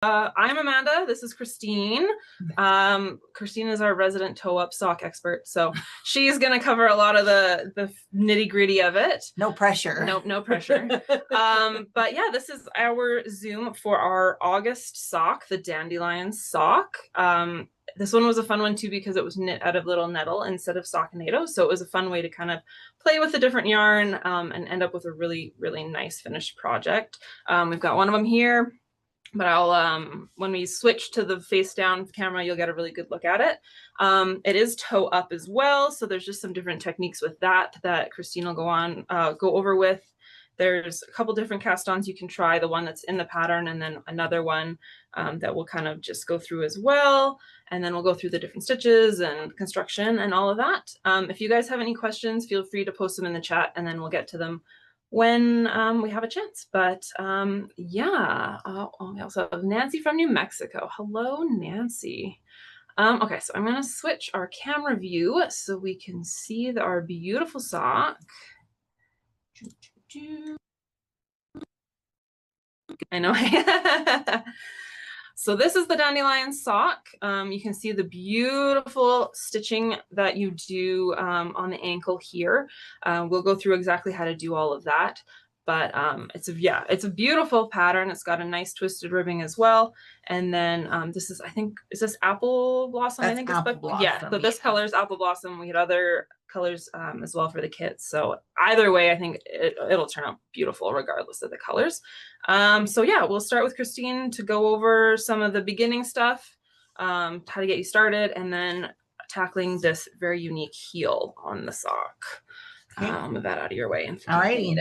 I'm Amanda. This is Christine. Christine is our resident toe-up sock expert, so she's going to cover a lot of the nitty-gritty of it. No pressure. Nope, no pressure. But yeah, this is our Zoom for our August sock, the Dandelion sock. This one was a fun one too because it was knit out of little nettle instead of stockinado, so it was a fun way to kind of play with a different yarn and end up with a really, really nice finished project. We've got one of them here. But I'll, when we switch to the face down camera, you'll get a really good look at it. It is toe up as well. So there's just some different techniques with that Christine will go over with. There's a couple different cast-ons you can try, the one that's in the pattern and then another one that we'll kind of just go through as well. And then we'll go through the different stitches and construction and all of that. If you guys have any questions, feel free to post them in the chat and then we'll get to them when we have a chance. But yeah, we also have Nancy from New Mexico. Hello, Nancy. Okay, so I'm going to switch our camera view so we can see our beautiful sock. I know. So this is the Dandelion sock. You can see the beautiful stitching that you do on the ankle here. We'll go through exactly how to do all of that. But it's a beautiful pattern. It's got a nice twisted ribbing as well. And then this is, I think, is this Apple Blossom? That's I think Apple it's Blossom. Yeah, so this color is Apple Blossom. We had other colors as well for the kits. So either way, I think it'll turn out beautiful regardless of the colors. So yeah, we'll start with Christine to go over some of the beginning stuff, how to get you started, and then tackling this very unique heel on the sock. Okay. Move that out of your way. And all right.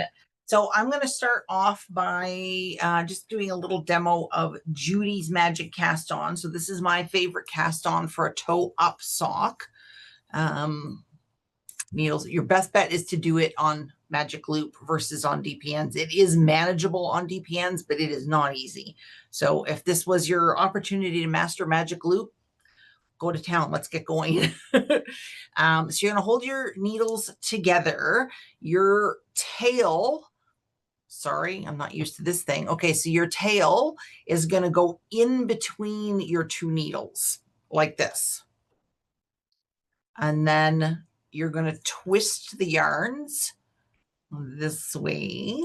So I'm going to start off by just doing a little demo of Judy's Magic Cast On. So this is my favorite cast on for a toe up sock. Needles, your best bet is to do it on Magic Loop versus on DPNs. It is manageable on DPNs, but it is not easy. So if this was your opportunity to master Magic Loop, go to town. Let's get going. So you're going to hold your needles together. Your tail, sorry, I'm not used to this thing. Okay, so your tail is going to go in between your two needles like this. And then you're going to twist the yarns this way.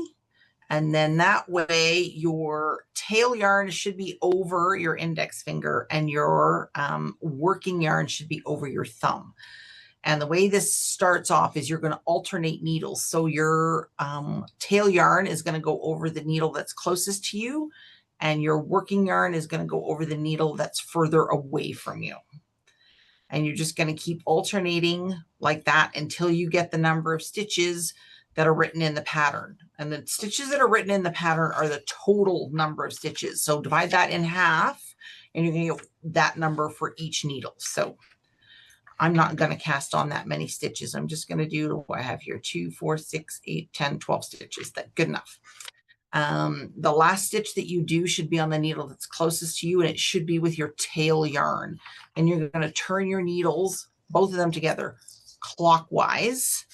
And then that way your tail yarn should be over your index finger and your working yarn should be over your thumb. And the way this starts off is you're going to alternate needles. So your tail yarn is going to go over the needle that's closest to you, and your working yarn is going to go over the needle that's further away from you. And you're just going to keep alternating like that until you get the number of stitches that are written in the pattern. And the stitches that are written in the pattern are the total number of stitches. So divide that in half, and you're going to get that number for each needle. So I'm not going to cast on that many stitches. I'm just going to do what I have here, 2, 4, 6, 8, 10, 12 stitches. That's good enough. The last stitch that you do should be on the needle that's closest to you, and it should be with your tail yarn. And you're going to turn your needles, both of them together, clockwise,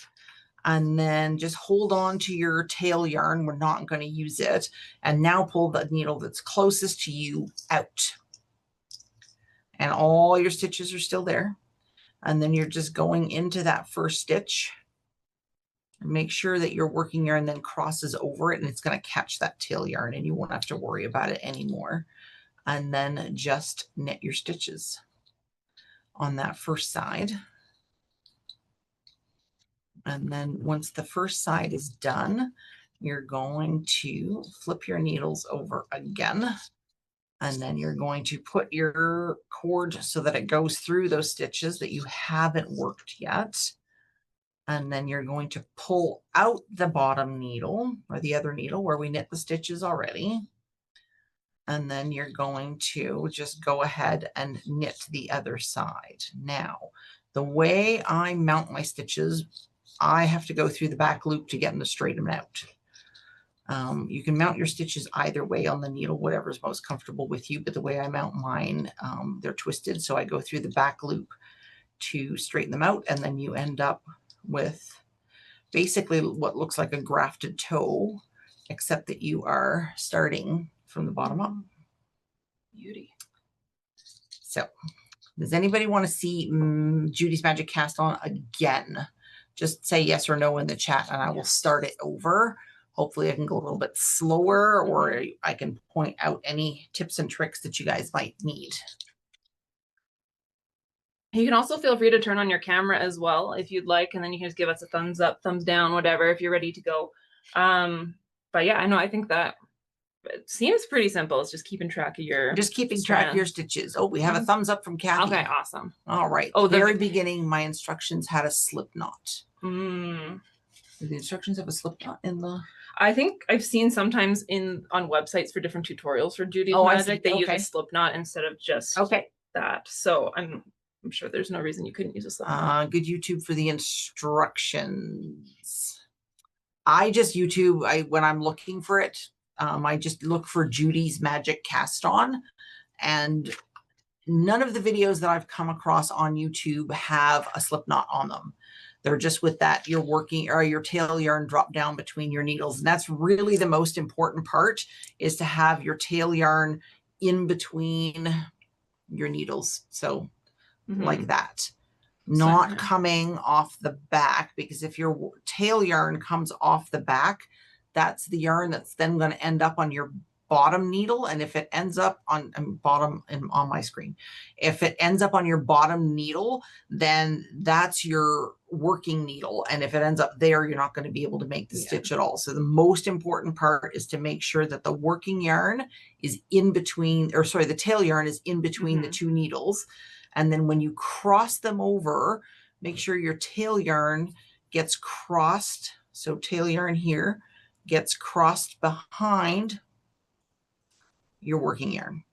and then just hold on to your tail yarn. We're not going to use it. And now pull the needle that's closest to you out. And all your stitches are still there. And then you're just going into that first stitch. Make sure that your working yarn then crosses over it, and it's going to catch that tail yarn, and you won't have to worry about it anymore. And then just knit your stitches on that first side. And then once the first side is done, you're going to flip your needles over again. And then you're going to put your cord so that it goes through those stitches that you haven't worked yet. And then you're going to pull out the bottom needle, or the other needle where we knit the stitches already. And then you're going to just go ahead and knit the other side. Now, the way I mount my stitches, I have to go through the back loop to get them to straighten out. You can mount your stitches either way on the needle, whatever is most comfortable with you. But the way I mount mine, they're twisted. So I go through the back loop to straighten them out. And then you end up with basically what looks like a grafted toe, except that you are starting from the bottom up. beauty. So does anybody want to see Judy's Magic Cast On again? Just say yes or no in the chat and I will start it over. Hopefully I can go a little bit slower, or I can point out any tips and tricks that you guys might need. You can also feel free to turn on your camera as well if you'd like, and then you can just give us a thumbs up, thumbs down, whatever, if you're ready to go. But yeah, I know, I think that it seems pretty simple. It's just keeping track of your track of your stitches. Oh, we have a thumbs up from Kathy. Okay, awesome. All right. Oh, the very beginning, my instructions had a slip knot. Do the instructions have a slip knot in the... I think I've seen sometimes on websites for different tutorials for Judy's Magic, they use a slip knot instead of just that. So I'm sure there's no reason you couldn't use a slip knot. Good YouTube for the instructions. I just YouTube, when I'm looking for it, I just look for Judy's Magic Cast On, and none of the videos that I've come across on YouTube have a slip knot on them. They're just with that you're working, or your tail yarn drop down between your needles. And that's really the most important part, is to have your tail yarn in between your needles. So like that, not coming off the back, because if your tail yarn comes off the back, that's the yarn that's then going to end up on your bottom needle. And if it ends up on bottom on my screen, if it ends up on your bottom needle, then that's your working needle. And if it ends up there, you're not going to be able to make the stitch at all. So the most important part is to make sure that the working yarn is in between, or sorry, the tail yarn is in between the two needles. And then when you cross them over, make sure your tail yarn gets crossed. So tail yarn here gets crossed behind your working yarn.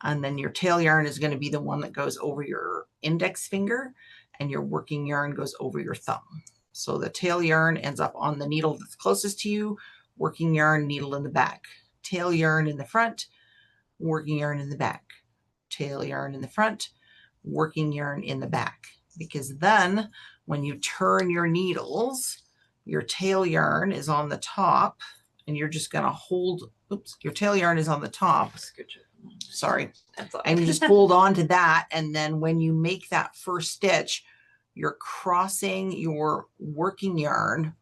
And then your tail yarn is going to be the one that goes over your index finger, and your working yarn goes over your thumb. So the tail yarn ends up on the needle that's closest to you, working yarn, needle in the back, tail yarn in the front, working yarn in the back, tail yarn in the front, working yarn in the back. Because then when you turn your needles, your tail yarn is on the top, and you're just going to hold, oops, your tail yarn is on the top. Sorry. And you just hold on to that. And then when you make that first stitch, you're crossing your working yarn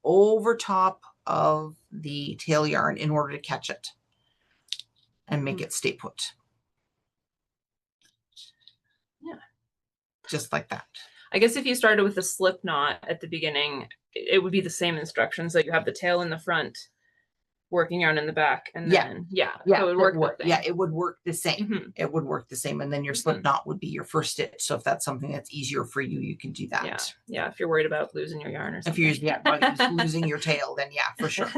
over top of the tail yarn in order to catch it and make it stay put. Yeah. Just like that. I guess if you started with a slip knot at the beginning, it would be the same instructions. So you have the tail in the front, working yarn in the back, and then so it would work. It would work the same. It would work the same. And then your slip knot would be your first stitch. So if that's something that's easier for you, you can do that. Yeah. If you're worried about losing your yarn or something. If you're losing your tail, then for sure.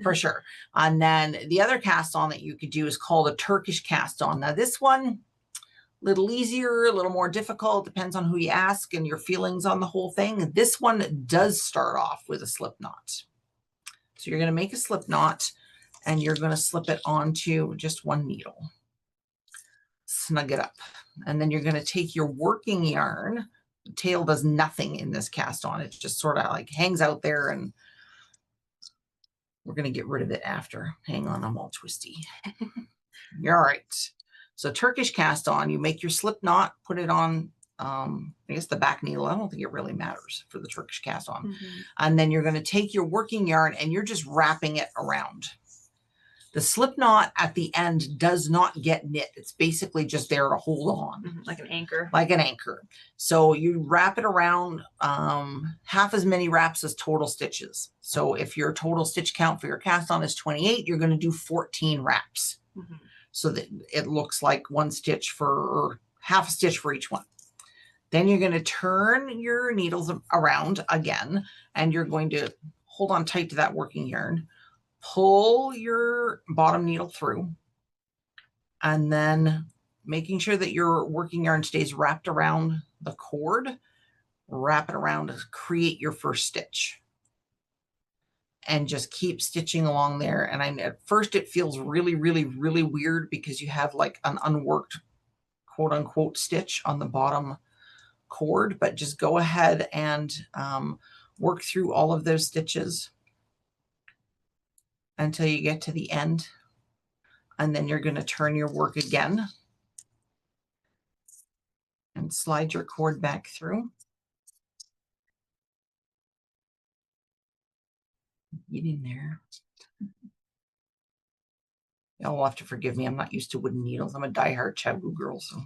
For sure. And then the other cast on that you could do is called a Turkish cast on. Now this one, a little easier, a little more difficult, depends on who you ask and your feelings on the whole thing. This one does start off with a slip knot. So you're going to make a slip knot, and you're going to slip it onto just one needle. Snug it up. And then you're going to take your working yarn. The tail does nothing in this cast on. It just sort of like hangs out there, and we're going to get rid of it after. Hang on, I'm all twisty. You're all right. So Turkish cast on, you make your slip knot, put it on, I guess the back needle. I don't think it really matters for the Turkish cast on. And then you're going to take your working yarn, and you're just wrapping it around. The slip knot at the end does not get knit. It's basically just there to hold on. Like an anchor. Like an anchor. So you wrap it around half as many wraps as total stitches. So if your total stitch count for your cast on is 28, you're going to do 14 wraps. So that it looks like one stitch or half a stitch for each one. Then you're going to turn your needles around again, and you're going to hold on tight to that working yarn, pull your bottom needle through, and then making sure that your working yarn stays wrapped around the cord, wrap it around to create your first stitch. And just keep stitching along there. And at first it feels really, really, really weird because you have like an unworked quote unquote stitch on the bottom cord, but just go ahead and work through all of those stitches until you get to the end. And then you're going to turn your work again and slide your cord back through. Get in there. Y'all will have to forgive me. I'm not used to wooden needles. I'm a diehard Chabu girl. So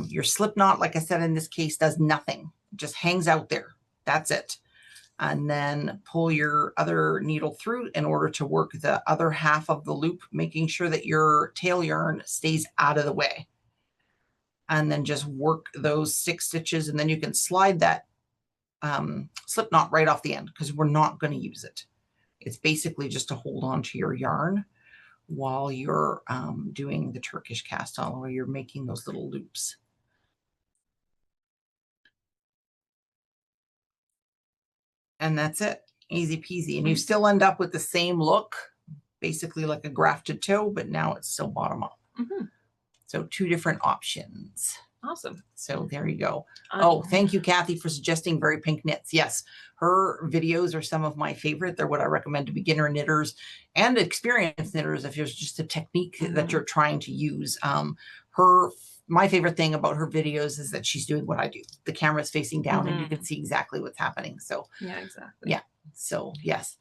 your slip knot, like I said, in this case, does nothing. It just hangs out there. That's it. And then pull your other needle through in order to work the other half of the loop, making sure that your tail yarn stays out of the way. And then just work those 6 stitches, and then you can slide that slip knot right off the end, because we're not going to use it. It's basically just to hold on to your yarn while you're doing the Turkish cast on, where you're making those little loops. And that's it. Easy peasy. And you still end up with the same look, basically like a grafted toe, but now it's still bottom up. So 2 different options. Awesome. So there you go. Oh, thank you, Kathy, for suggesting Very Pink Knits. Yes, her videos are some of my favorite. They're what I recommend to beginner knitters and experienced knitters if there's just a technique that you're trying to use. My favorite thing about her videos is that she's doing what I do. The camera's facing down and you can see exactly what's happening. So yeah, exactly. Yeah. So yes.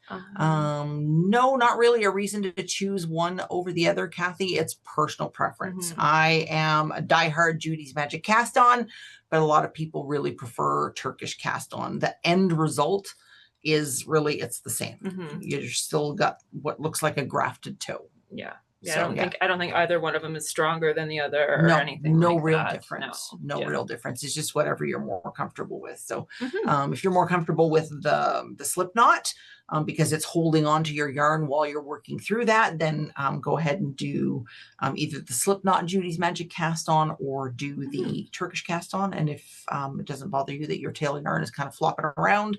No, not really a reason to choose one over the other, Kathy. It's personal preference. I am a diehard Judy's Magic Cast On, but a lot of people really prefer Turkish Cast On. The end result is really, it's the same. You still got what looks like a grafted toe. Yeah. Yeah, so, I don't think either one of them is stronger than the other or anything. No like real that. difference. No real difference. It's just whatever you're more comfortable with. So if you're more comfortable with the slip knot, because it's holding on to your yarn while you're working through that, then go ahead and do either the slip knot Judy's Magic Cast On or do the Turkish Cast On. And if it doesn't bother you that your tail yarn is kind of flopping around,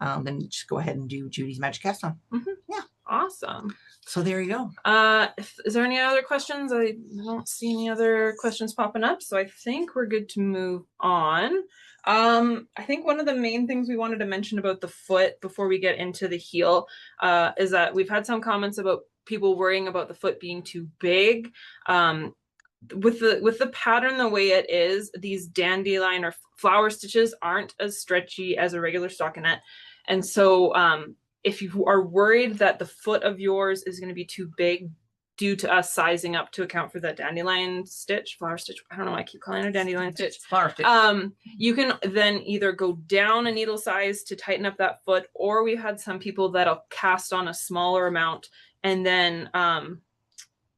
then just go ahead and do Judy's Magic Cast On. Yeah. Awesome. So there you go. Is there any other questions? I don't see any other questions popping up, so I think we're good to move on. I think one of the main things we wanted to mention about the foot before we get into the heel is that we've had some comments about people worrying about the foot being too big. With the pattern the way it is, these dandelion or flower stitches aren't as stretchy as a regular stockinette, and so if you are worried that the foot of yours is going to be too big due to us sizing up to account for that dandelion stitch, flower stitch, I don't know why I keep calling it a dandelion stitch. Flower stitch. You can then either go down a needle size to tighten up that foot, or we had some people that'll cast on a smaller amount and then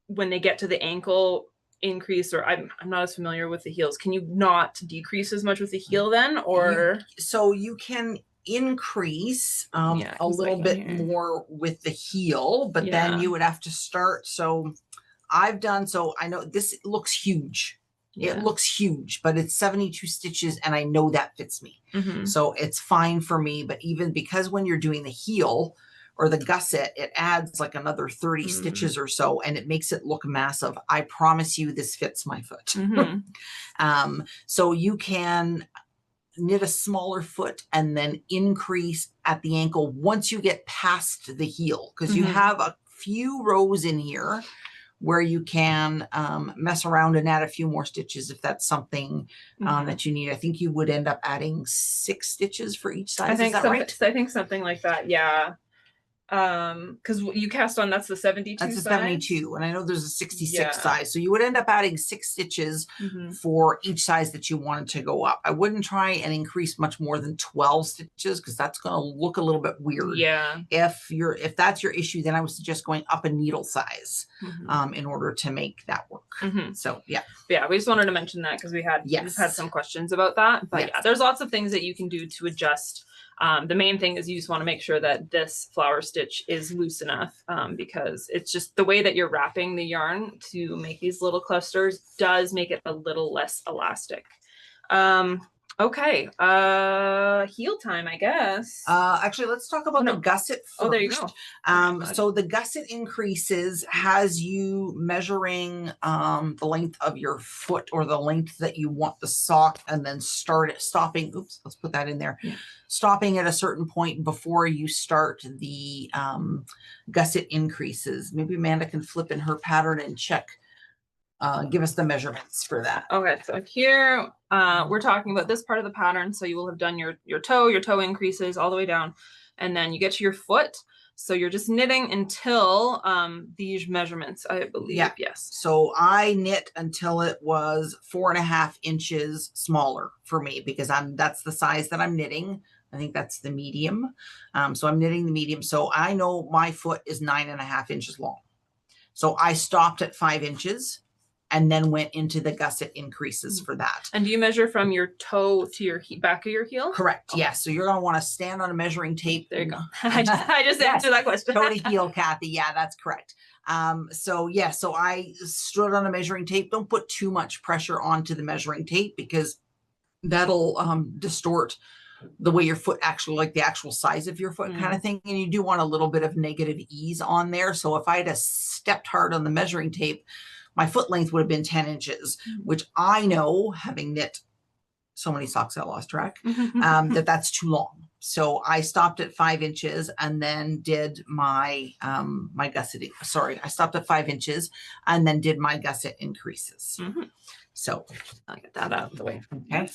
when they get to the ankle increase, or I'm not as familiar with the heels. Can you not decrease as much with the heel then, or? So you can increase a little bit more with the heel, but then you would have to start. So I've done, so I know this looks huge. It looks huge, but it's 72 stitches and I know that fits me. So it's fine for me. But even because when you're doing the heel or the gusset, it adds like another 30 stitches or so, and it makes it look massive. I promise you this fits my foot. So you can knit a smaller foot and then increase at the ankle once you get past the heel, because you have a few rows in here where you can mess around and add a few more stitches if that's something that you need. I think you would end up adding 6 stitches for each side. Is that right? I think something like that. Yeah. Because you cast on, that's the 72 that's a 72, and I know there's a 66 Yeah. size, so you would end up adding 6 stitches for each size that you wanted to go up. I wouldn't try and increase much more than 12 stitches because that's going to look a little bit weird. Yeah. If that's your issue, then I would suggest going up a needle size in order to make that work. So yeah, we just wanted to mention that because we've had some questions about that. But yeah, there's lots of things that you can do to adjust. The main thing is you just want to make sure that this flower stitch is loose enough because it's just the way that you're wrapping the yarn to make these little clusters does make it a little less elastic. Okay. Heel time, I guess. Actually, let's talk about Oh, the no. gusset Oh, there you first. go. All right, So the gusset increases has you measuring the length of your foot or the length that you want the sock, and then stopping. Oops, let's put that in there. Yeah. Stopping at a certain point before you start the gusset increases. Maybe Amanda can flip in her pattern and check. Give us the measurements for that. Okay, so here we're talking about this part of the pattern. So you will have done your toe increases all the way down, and then you get to your foot. So you're just knitting until these measurements, I believe. Yeah. Yes. So I knit until it was 4.5 inches smaller for me because that's the size that I'm knitting. I think that's the medium. So I'm knitting the medium. So I know my foot is 9.5 inches long. So I stopped at 5 inches and then went into the gusset increases for that. And do you measure from your toe to your back of your heel? Correct. Okay. Yes. So you're going to want to stand on a measuring tape. There you go. I just yes, answered that question. toe to heel, Kathy. Yeah, that's correct. So I stood on a measuring tape. Don't put too much pressure onto the measuring tape because that'll distort the way your foot actually, like the actual size of your foot kind of thing. And you do want a little bit of negative ease on there. So if I had stepped hard on the measuring tape, my foot length would have been 10 inches, which I know, having knit so many socks I lost track, that's too long. So I stopped at 5 inches and then did my my gusset. Sorry, I stopped at 5 inches and then did my gusset increases. So I'll get that out of the way. Okay.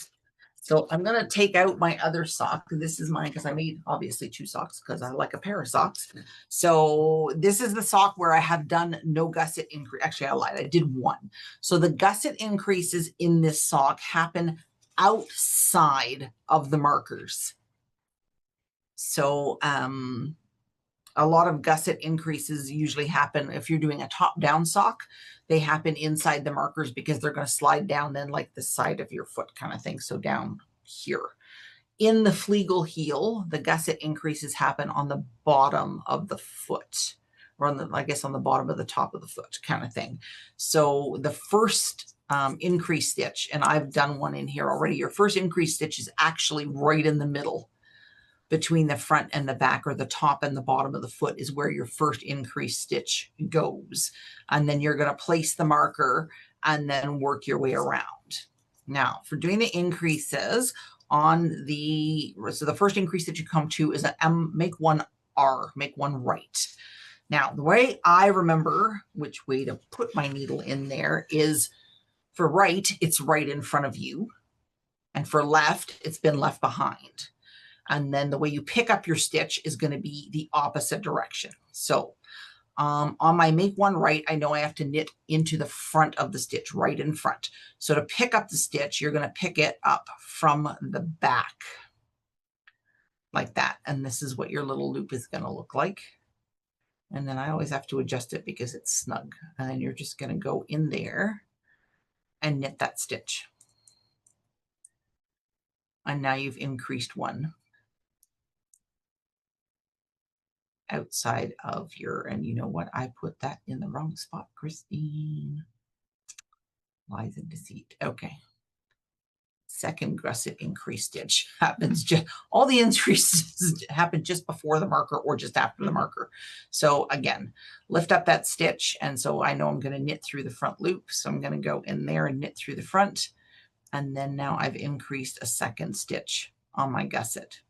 So I'm going to take out my other sock. This is mine because I made obviously 2 socks because I like a pair of socks. So this is the sock where I have done no gusset increase. Actually, I lied. I did 1. So the gusset increases in this sock happen outside of the markers. So a lot of gusset increases usually happen if you're doing a top-down sock. They happen inside the markers because they're going to slide down then like the side of your foot kind of thing. So down here. In the Flegel heel, the gusset increases happen on the bottom of the foot, or on the, I guess on the bottom of the top of the foot kind of thing. So the first increase stitch, and I've done one in here already, your first increase stitch is actually right in the middle between the front and the back, or the top and the bottom of the foot is where your first increase stitch goes. And then you're going to place the marker and then work your way around. Now for doing the increases on the, so the first increase that you come to is a make one R, make one right. Now the way I remember which way to put my needle in there is for right, it's right in front of you. And for left, it's been left behind. And then the way you pick up your stitch is going to be the opposite direction. So on my make one right, I know I have to knit into the front of the stitch, right in front. So to pick up the stitch, you're going to pick it up from the back like that. And this is what your little loop is going to look like. And then I always have to adjust it because it's snug. And then you're just going to go in there and knit that stitch. And now you've increased 1. Outside of your, and you know what? I put that in the wrong spot, Christine. Lies and deceit. Okay. Second gusset increase stitch happens just, all the increases happen just before the marker or just after the marker. So again, lift up that stitch. And so I know I'm going to knit through the front loop. So I'm going to go in there and knit through the front. And then now I've increased a second stitch on my gusset.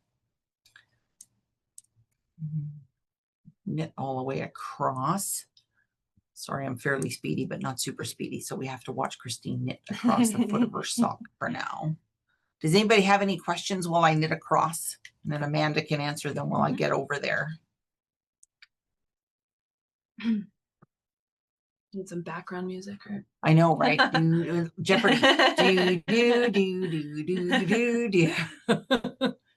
Knit all the way across. Sorry, I'm fairly speedy, but not super speedy. So we have to watch Christine knit across the foot of her sock for now. Does anybody have any questions while I knit across? And then Amanda can answer them while I get over there. Need some background music, or I know, right? Jeopardy. Do.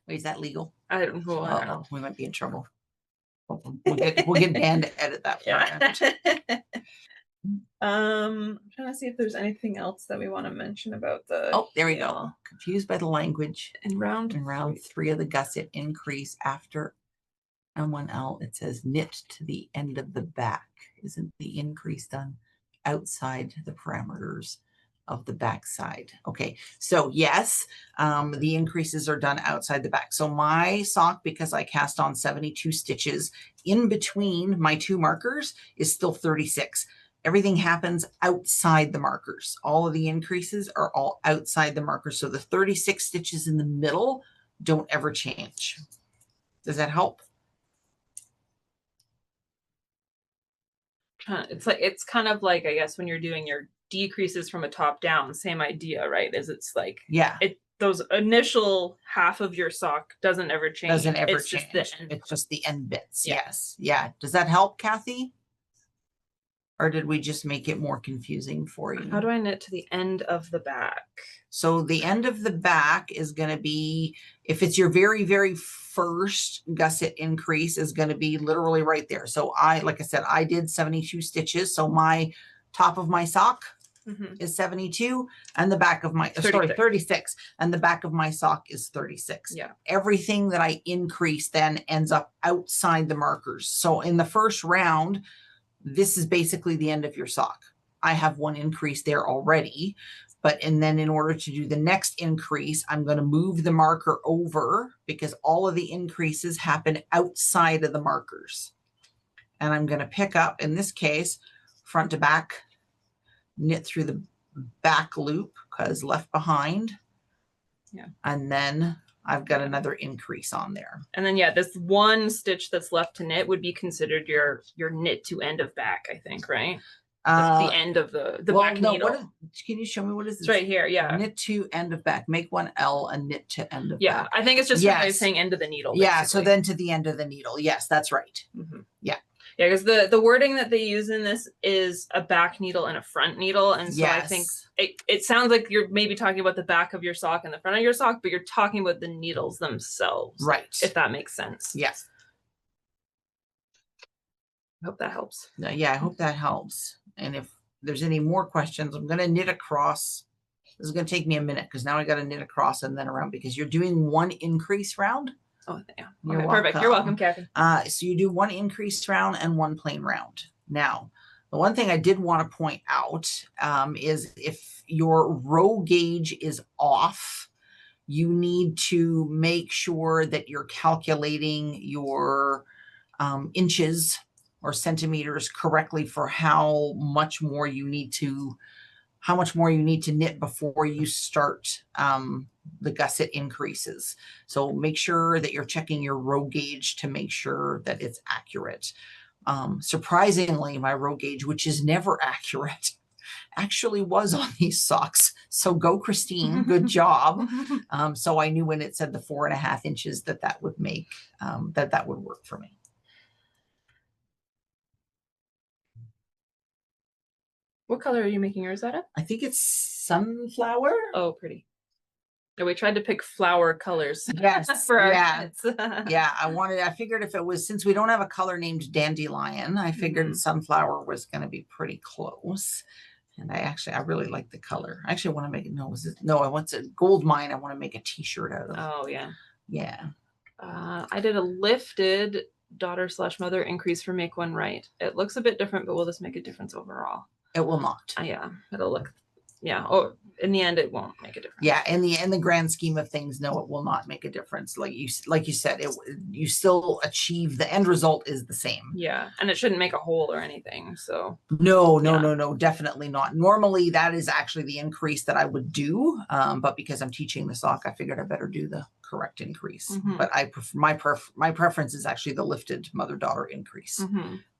Wait, is that legal? I don't know. Oh, we might be in trouble. We'll get Dan to edit that part. I'm trying to see if there's anything else that we want to mention about the. Oh, there we go. Confused by the language. In round 3 of the gusset increase after M1L, it says knit to the end of the back. Isn't the increase done outside the parameters of the back side. Okay, so yes, the increases are done outside the back. So my sock, because I cast on 72 stitches in between my two markers, is still 36. Everything happens outside the markers. All of the increases are all outside the markers. So the 36 stitches in the middle don't ever change. Does that help? It's kind of like, I guess, when you're doing your decreases from a top down, same idea, right? It's like, yeah, those initial half of your sock doesn't ever change. Doesn't ever it's change. Just the end. It's just the end bits. Yeah. Yes. Yeah. Does that help, Kathy? Or did we just make it more confusing for you? How do I knit to the end of the back? So the end of the back is going to be, if it's your very, very first gusset increase, is going to be literally right there. So like I said, I did 72 stitches. So my top of my sock is 72, and the back of my, 36, and the back of my sock is 36. Yeah. Everything that I increase then ends up outside the markers. So in the first round, this is basically the end of your sock. I have one increase there already, and then in order to do the next increase, I'm going to move the marker over because all of the increases happen outside of the markers. And I'm going to pick up, in this case, front to back, knit through the back loop because left behind. Yeah. And then I've got another increase on there. And then, yeah, this one stitch that's left to knit would be considered your knit to end of back, I think, right? The end of the back needle. Can you show me what is this? It's right here, yeah. Knit to end of back. Make one L and knit to end of back. Yeah, I think it's just saying end of the needle. Yeah, basically. So then to the end of the needle. Yes, that's right. Yeah. Yeah, because the wording that they use in this is a back needle and a front needle. And so I think it sounds like you're maybe talking about the back of your sock and the front of your sock, but you're talking about the needles themselves. Right. If that makes sense. Yes. I hope that helps. Yeah, I hope that helps. And if there's any more questions, I'm going to knit across. This is going to take me a minute because now I got to knit across and then around because you're doing one increase round. Oh, yeah. Okay, perfect. You're welcome, Kathy. So you do one increase round and one plain round. Now, the one thing I did want to point out is if your row gauge is off, you need to make sure that you're calculating your inches or centimeters correctly for how much more you need to knit before you start the gusset increases. So make sure that you're checking your row gauge to make sure that it's accurate. Surprisingly, my row gauge, which is never accurate, actually was on these socks. So go, Christine, good job. So I knew when it said the 4.5 inches that would make, that would work for me. What color are you making yours out of? I think it's sunflower. Oh, pretty. Yeah, we tried to pick flower colors. Yes. For our kids. Yeah. I figured if it was, since we don't have a color named Dandelion, I figured sunflower was going to be pretty close. And I really like the color. I actually want to make it, I want a gold mine. I want to make a t-shirt out of. Oh, yeah. Yeah. I did a lifted daughter/mother increase for Make One Right. It looks a bit different, but will this make a difference overall? It will not. Yeah, it'll look, oh, in the end, it won't make a difference. Yeah, in the grand scheme of things, no, it will not make a difference. Like you said, you still achieve, the end result is the same. Yeah, and it shouldn't make a hole or anything. So no, definitely not. Normally, that is actually the increase that I would do, but because I'm teaching the sock, I figured I better do the correct increase. But my preference is actually the lifted mother-daughter increase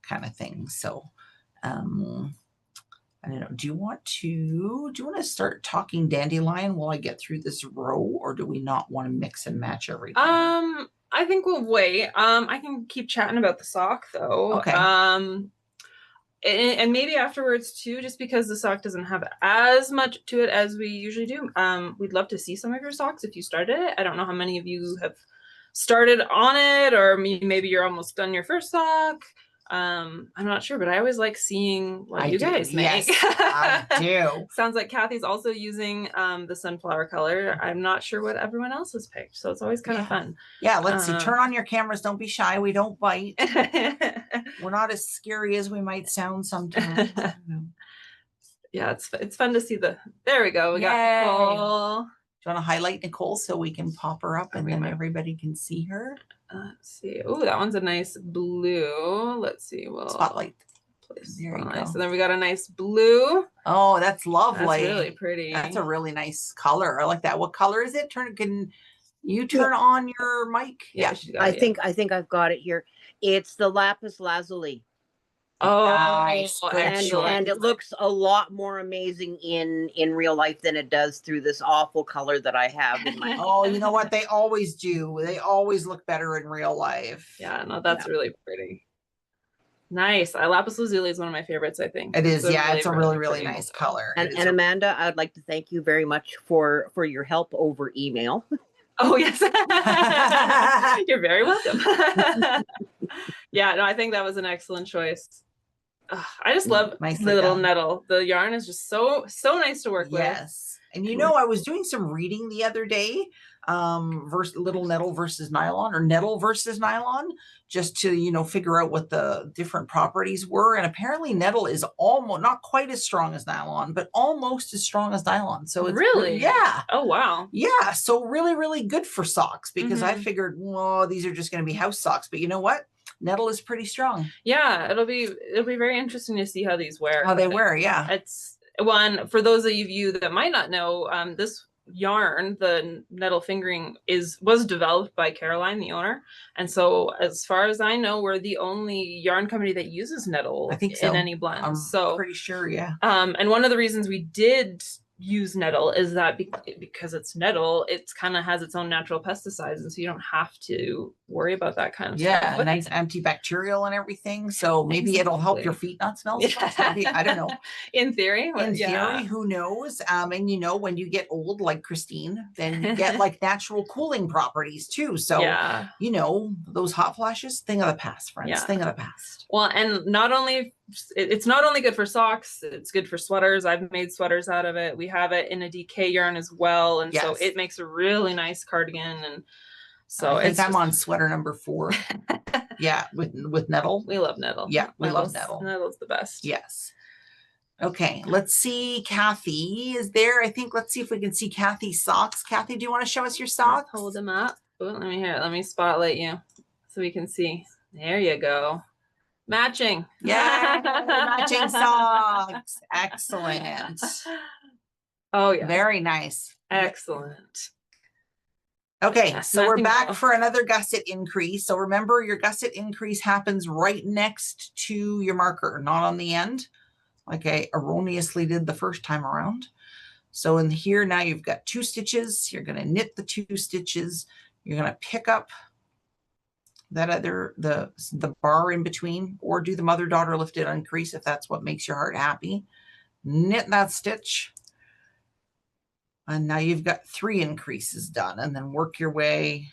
kind of thing. So. I don't know. Do you want to start talking dandelion while I get through this row, or do we not want to mix and match everything? I think we'll wait. I can keep chatting about the sock though. Okay. And maybe afterwards too, just because the sock doesn't have as much to it as we usually do. We'd love to see some of your socks if you started it. I don't know how many of you have started on it, or maybe you're almost done your first sock. I'm not sure, but I always like seeing what you guys make. Yes, I do. Sounds like Kathy's also using the sunflower color. I'm not sure what everyone else has picked, so it's always kind of fun. Yeah, let's see. Turn on your cameras. Don't be shy. We don't bite. We're not as scary as we might sound sometimes. Yeah, it's fun to see there we go. We got Yay. Nicole. Do you want to highlight Nicole so we can pop her up and then Okay. everybody can see her? Let's see. Oh, that one's a nice blue. Let's see. Well, spotlight. Place There you spotlight. go. So then we got a nice blue. Oh, that's lovely. That's really pretty. That's a really nice color. I like that. What color is it? Can you turn on your mic? Yeah, I think I've got it here. It's the lapis lazuli. Oh, nice. And it looks a lot more amazing in real life than it does through this awful color that I have in my. Oh, you know what? They always do. They always look better in real life. Yeah, no, that's really pretty. Nice. Lapis lazuli is one of my favorites, I think. It is. Yeah, it's a really nice color. And Amanda, I'd like to thank you very much for your help over email. Oh, yes. You're very welcome. Yeah, no, I think that was an excellent choice. I just love the little nettle. The yarn is just so nice to work with. Yes. And you know, I was doing some reading the other day, little nettle versus nylon, or nettle versus nylon, just to, you know, figure out what the different properties were. And apparently nettle is almost not quite as strong as nylon, but almost as strong as nylon. So it's really, yeah. Oh, wow. Yeah. So really good for socks, because I figured, well, these are just going to be house socks. But you know what? Nettle is pretty strong. Yeah, it'll be very interesting to see how these wear. How they wear, yeah. It's one for those of you that might not know. This yarn, the nettle fingering, was developed by Caroline, the owner, and so as far as I know, we're the only yarn company that uses nettle. I think so. In any blend. I'm pretty sure, yeah. And one of the reasons we did use nettle is that because it's nettle, it's kind of has its own natural pesticides, and so you don't have to worry about that kind of stuff. Yeah, nice antibacterial and everything. So maybe it'll help your feet not smell. Maybe, I don't know. In theory, who knows? And you know, when you get old, like Christine, then you get like natural cooling properties too. So you know, those hot flashes, thing of the past, friends. Thing of the past. Well, and it's not only good for socks, it's good for sweaters. I've made sweaters out of it. We have it in a DK yarn as well, and so it makes a really nice cardigan. And so I think I'm on sweater number 4. Yeah, with nettle. We love nettle. Yeah, we love nettle. Nettle's the best. Yes. Okay, let's see. Kathy is there. I think let's see if we can see Kathy's socks. Kathy, do you want to show us your socks? Hold them up. Oh, let me spotlight you so we can see. There you go. Matching. Yeah, matching socks. Excellent. Oh, yeah. Very nice. Excellent. Okay, so we're back for another gusset increase. So remember, your gusset increase happens right next to your marker, not on the end, like I erroneously did the first time around. So in here now you've got 2 stitches. You're going to knit the 2 stitches. You're going to pick up that other, the bar in between, or do the mother-daughter lifted increase if that's what makes your heart happy. Knit that stitch. And now you've got 3 increases done, and then work your way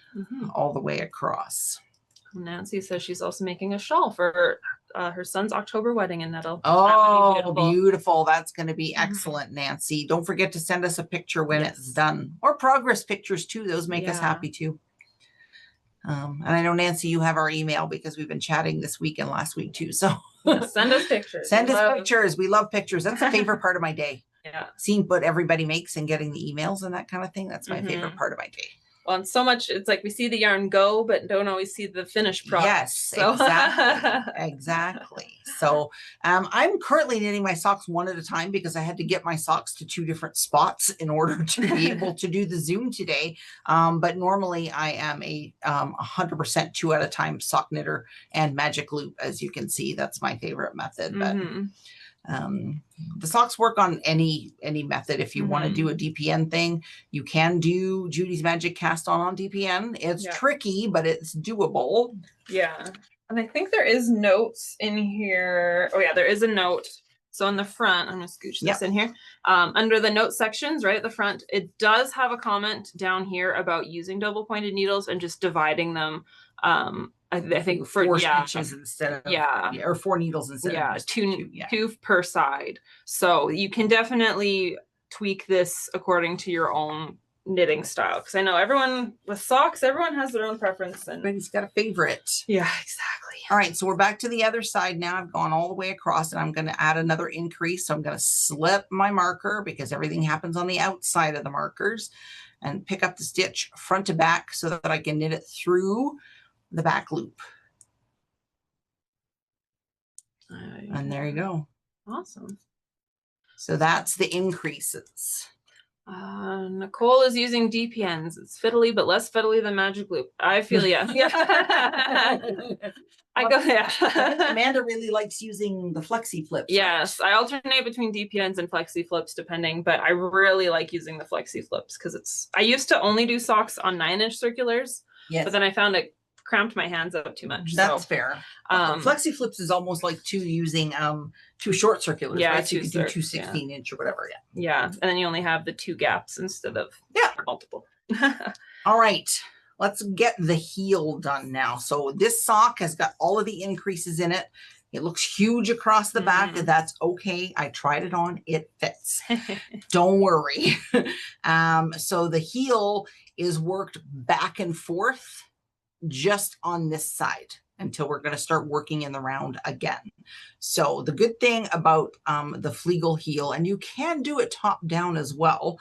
all the way across. Nancy says she's also making a shawl for her son's October wedding in nettle. Oh, beautiful. That's going to be excellent, Nancy. Don't forget to send us a picture when it's done, or progress pictures too. Those make us happy too. And I know, Nancy, you have our email because we've been chatting this week and last week too. So send us pictures. Send us pictures. We love pictures. That's the favorite part of my day. Yeah. Seeing what everybody makes and getting the emails and that kind of thing. That's my favorite part of my day. Well, and so much, it's like we see the yarn go, but don't always see the finished product. Yes, so. Exactly. So I'm currently knitting my socks one at a time because I had to get my socks to 2 different spots in order to be able to do the Zoom today. But normally I am a 100% 2 at a time sock knitter and magic loop. As you can see, that's my favorite method. But the socks work on any method. If you want to do a DPN thing, you can do Judy's Magic cast on DPN. It's tricky, but it's doable. Yeah. And I think there is notes in here. Oh yeah, there is a note. So on the front, I'm going to scooch this in here. Under the note sections, right at the front, it does have a comment down here about using double pointed needles and just dividing them. I think for 4 stitches instead of or 4 needles instead of two per side. So you can definitely tweak this according to your own knitting style, because I know everyone with socks, everyone has their own preference, and everybody's got a favorite. Yeah, exactly. All right, so we're back to the other side now. I've gone all the way across and I'm going to add another increase. So I'm going to slip my marker because everything happens on the outside of the markers, and pick up the stitch front to back so that I can knit it through the back loop. And there you go. Awesome. So that's the increases. Nicole is using DPNs. It's fiddly, but less fiddly than Magic Loop. I feel yeah. I go yeah. I think Amanda really likes using the flexi flips. Yes, right? I alternate between DPNs and flexi flips depending, but I really like using the flexi flips because it's. I used to only do socks on 9-inch circulars, Yes. but then I found it cramped my hands up too much. That's so, fair. Flexi flips is almost like using two short circulars, yeah, right? So you can do two yeah. 16-inch or whatever. Yeah. Yeah, and then you only have the 2 gaps instead of multiple. All right, let's get the heel done now. So this sock has got all of the increases in it. It looks huge across the back. That's okay. I tried it on. It fits. Don't worry. So the heel is worked back and forth just on this side until we're going to start working in the round again. So the good thing about the Flegel heel, and you can do it top down as well,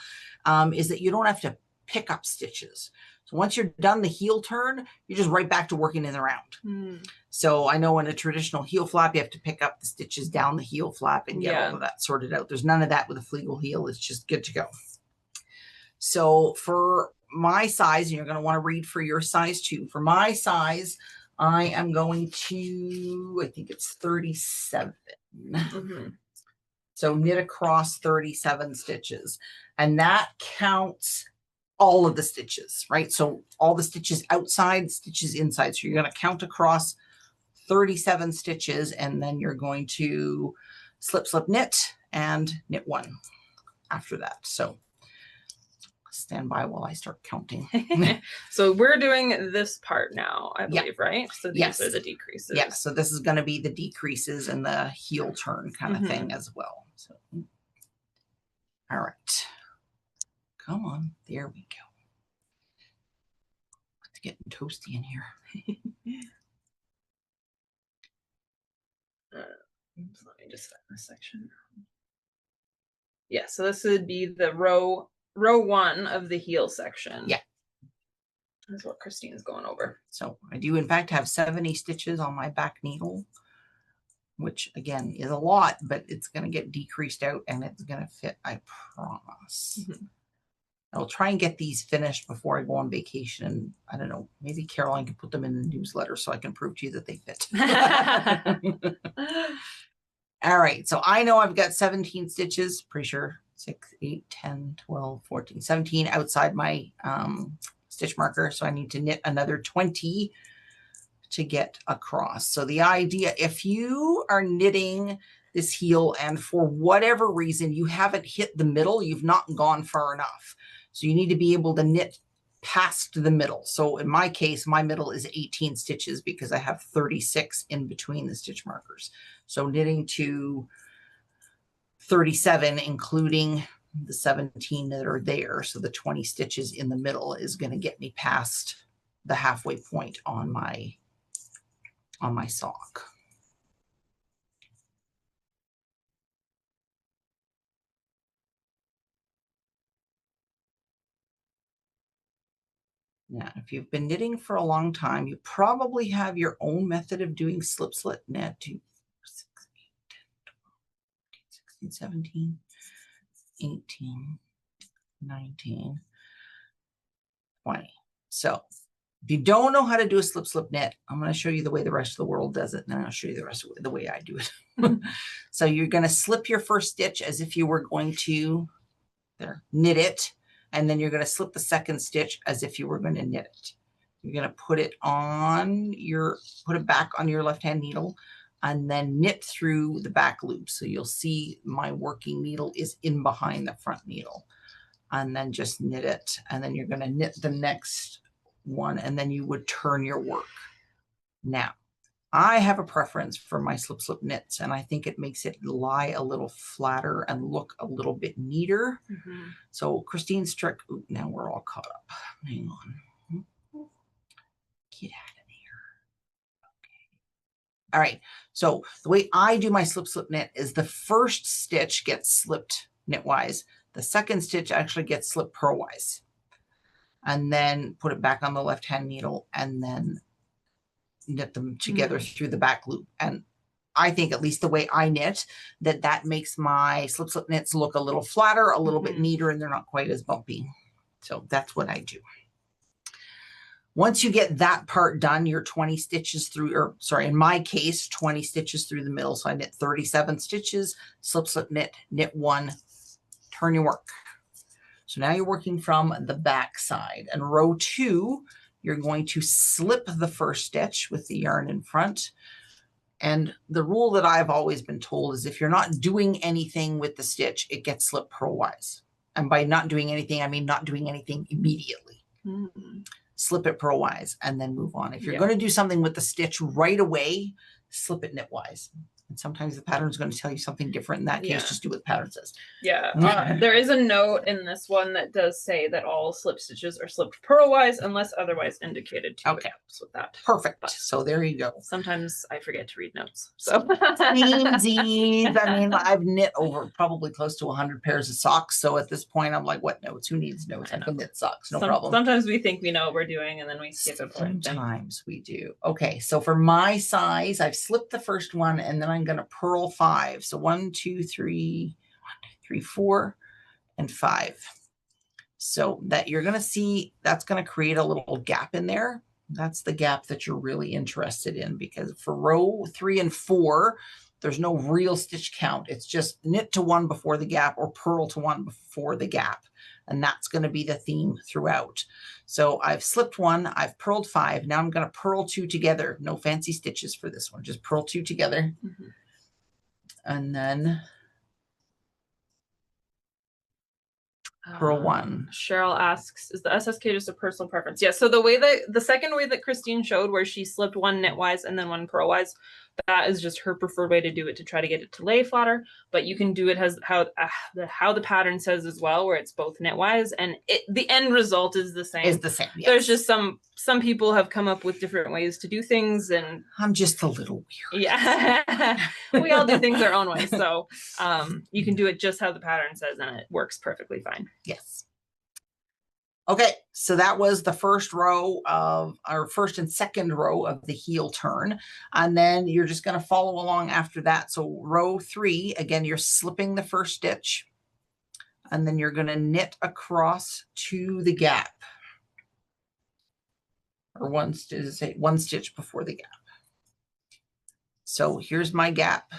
is that you don't have to pick up stitches. So once you're done the heel turn, you're just right back to working in the round. So I know in a traditional heel flap, you have to pick up the stitches down the heel flap and get all of that sorted out. There's none of that with a Flegel heel. It's just good to go. So for my size, and you're going to want to read for your size too. For my size, I am going to, I think it's 37. So knit across 37 stitches, and that counts all of the stitches, right? So all the stitches outside, stitches inside. So you're going to count across 37 stitches, and then you're going to slip, slip, knit, and knit 1 after that. So stand by while I start counting. So we're doing this part now, I believe, right? So these are the decreases. Yeah, so this is going to be the decreases and the heel turn kind of thing as well. So, all right. Come on. There we go. It's getting toasty in here. Let me just find this section. Yeah, so this would be the row 1 of the heel section. Yeah. That's what Christine's going over. So I do, in fact, have 70 stitches on my back needle, which again is a lot, but it's going to get decreased out and it's going to fit, I promise. I'll try and get these finished before I go on vacation. I don't know, maybe Caroline can put them in the newsletter so I can prove to you that they fit. All right, so I know I've got 17 stitches, pretty sure 6, 8, 10, 12, 14, 17 outside my stitch marker. So I need to knit another 20 to get across. So the idea, if you are knitting this heel and for whatever reason you haven't hit the middle, you've not gone far enough. So you need to be able to knit past the middle. So in my case, my middle is 18 stitches because I have 36 in between the stitch markers. So knitting to 37, including the 17 that are there. So the 20 stitches in the middle is going to get me past the halfway point on my sock. Now, if you've been knitting for a long time, you probably have your own method of doing slip, slip, knit. 2, 4, 6, 8, 10, 12, 16, 17, 18, 19, 20. So if you don't know how to do a slip, slip, knit, I'm going to show you the way the rest of the world does it, and then I'll show you the rest of the way I do it. So you're going to slip your first stitch as if you were going to knit it, and then you're going to slip the second stitch as if you were going to knit it. You're going to put it back on your left hand needle and then knit through the back loop. So you'll see my working needle is in behind the front needle, and then just knit it. And then you're going to knit the next one, and then you would turn your work. Now, I have a preference for my slip, slip knits, and I think it makes it lie a little flatter and look a little bit neater. So Christine's trick, now we're all caught up. Hang on. Get out of there. Okay. All right. So the way I do my slip knit is the first stitch gets slipped knitwise. The second stitch actually gets slipped purlwise. And then put it back on the left-hand needle and then knit them together through the back loop. And I think, at least the way I knit, that makes my slip knits look a little flatter, a little bit neater, and they're not quite as bumpy. So that's what I do. Once you get that part done, you're 20 stitches through, or sorry, in my case, 20 stitches through the middle. So I knit 37 stitches, slip knit, knit 1, turn your work. So now you're working from the back side, and row 2, you're going to slip the first stitch with the yarn in front. And the rule that I've always been told is if you're not doing anything with the stitch, it gets slipped purlwise. And by not doing anything, I mean not doing anything immediately. Slip it purlwise and then move on. If you're going to do something with the stitch right away, slip it knitwise. And sometimes the pattern is going to tell you something different. In that case, just do what the pattern says. Yeah. There is a note in this one that does say that all slip stitches are slipped purlwise unless otherwise indicated to. Okay. With that. Perfect. So there you go. Sometimes I forget to read notes. So Samesies. I mean, I've knit over probably close to 100 pairs of socks. So at this point, I'm like, what notes? Who needs notes? I can knit socks. No problem. Sometimes we think we know what we're doing and then we skip it. Sometimes we do. Okay. So for my size, I've slipped the first one and then I'm going to purl 5. So 1, 2, 3, 4, and 5. So that you're going to see, that's going to create a little gap in there. That's the gap that you're really interested in, because for row 3 and 4, there's no real stitch count. It's just knit to 1 before the gap or purl to 1 before the gap. And that's going to be the theme throughout. So I've slipped 1, I've purled 5. Now I'm going to purl 2 together. No fancy stitches for this one. Just purl 2 together. And then purl 1. Cheryl asks, is the SSK just a personal preference? Yeah. So the second way that Christine showed, where she slipped 1 knitwise and then 1 purlwise, that is just her preferred way to do it, to try to get it to lay flatter. But you can do it as how the pattern says as well, where it's both knitwise, and the end result is the same. Yes. There's just some people have come up with different ways to do things, and I'm just a little weird. Yeah. We all do things our own way. So you can do it just how the pattern says, and it works perfectly fine. Yes. Okay, so that was the first row of our first and second row of the heel turn. And then you're just going to follow along after that. So row 3, again, you're slipping the first stitch, and then you're going to knit across to the gap, or one stitch before the gap. So here's my gap.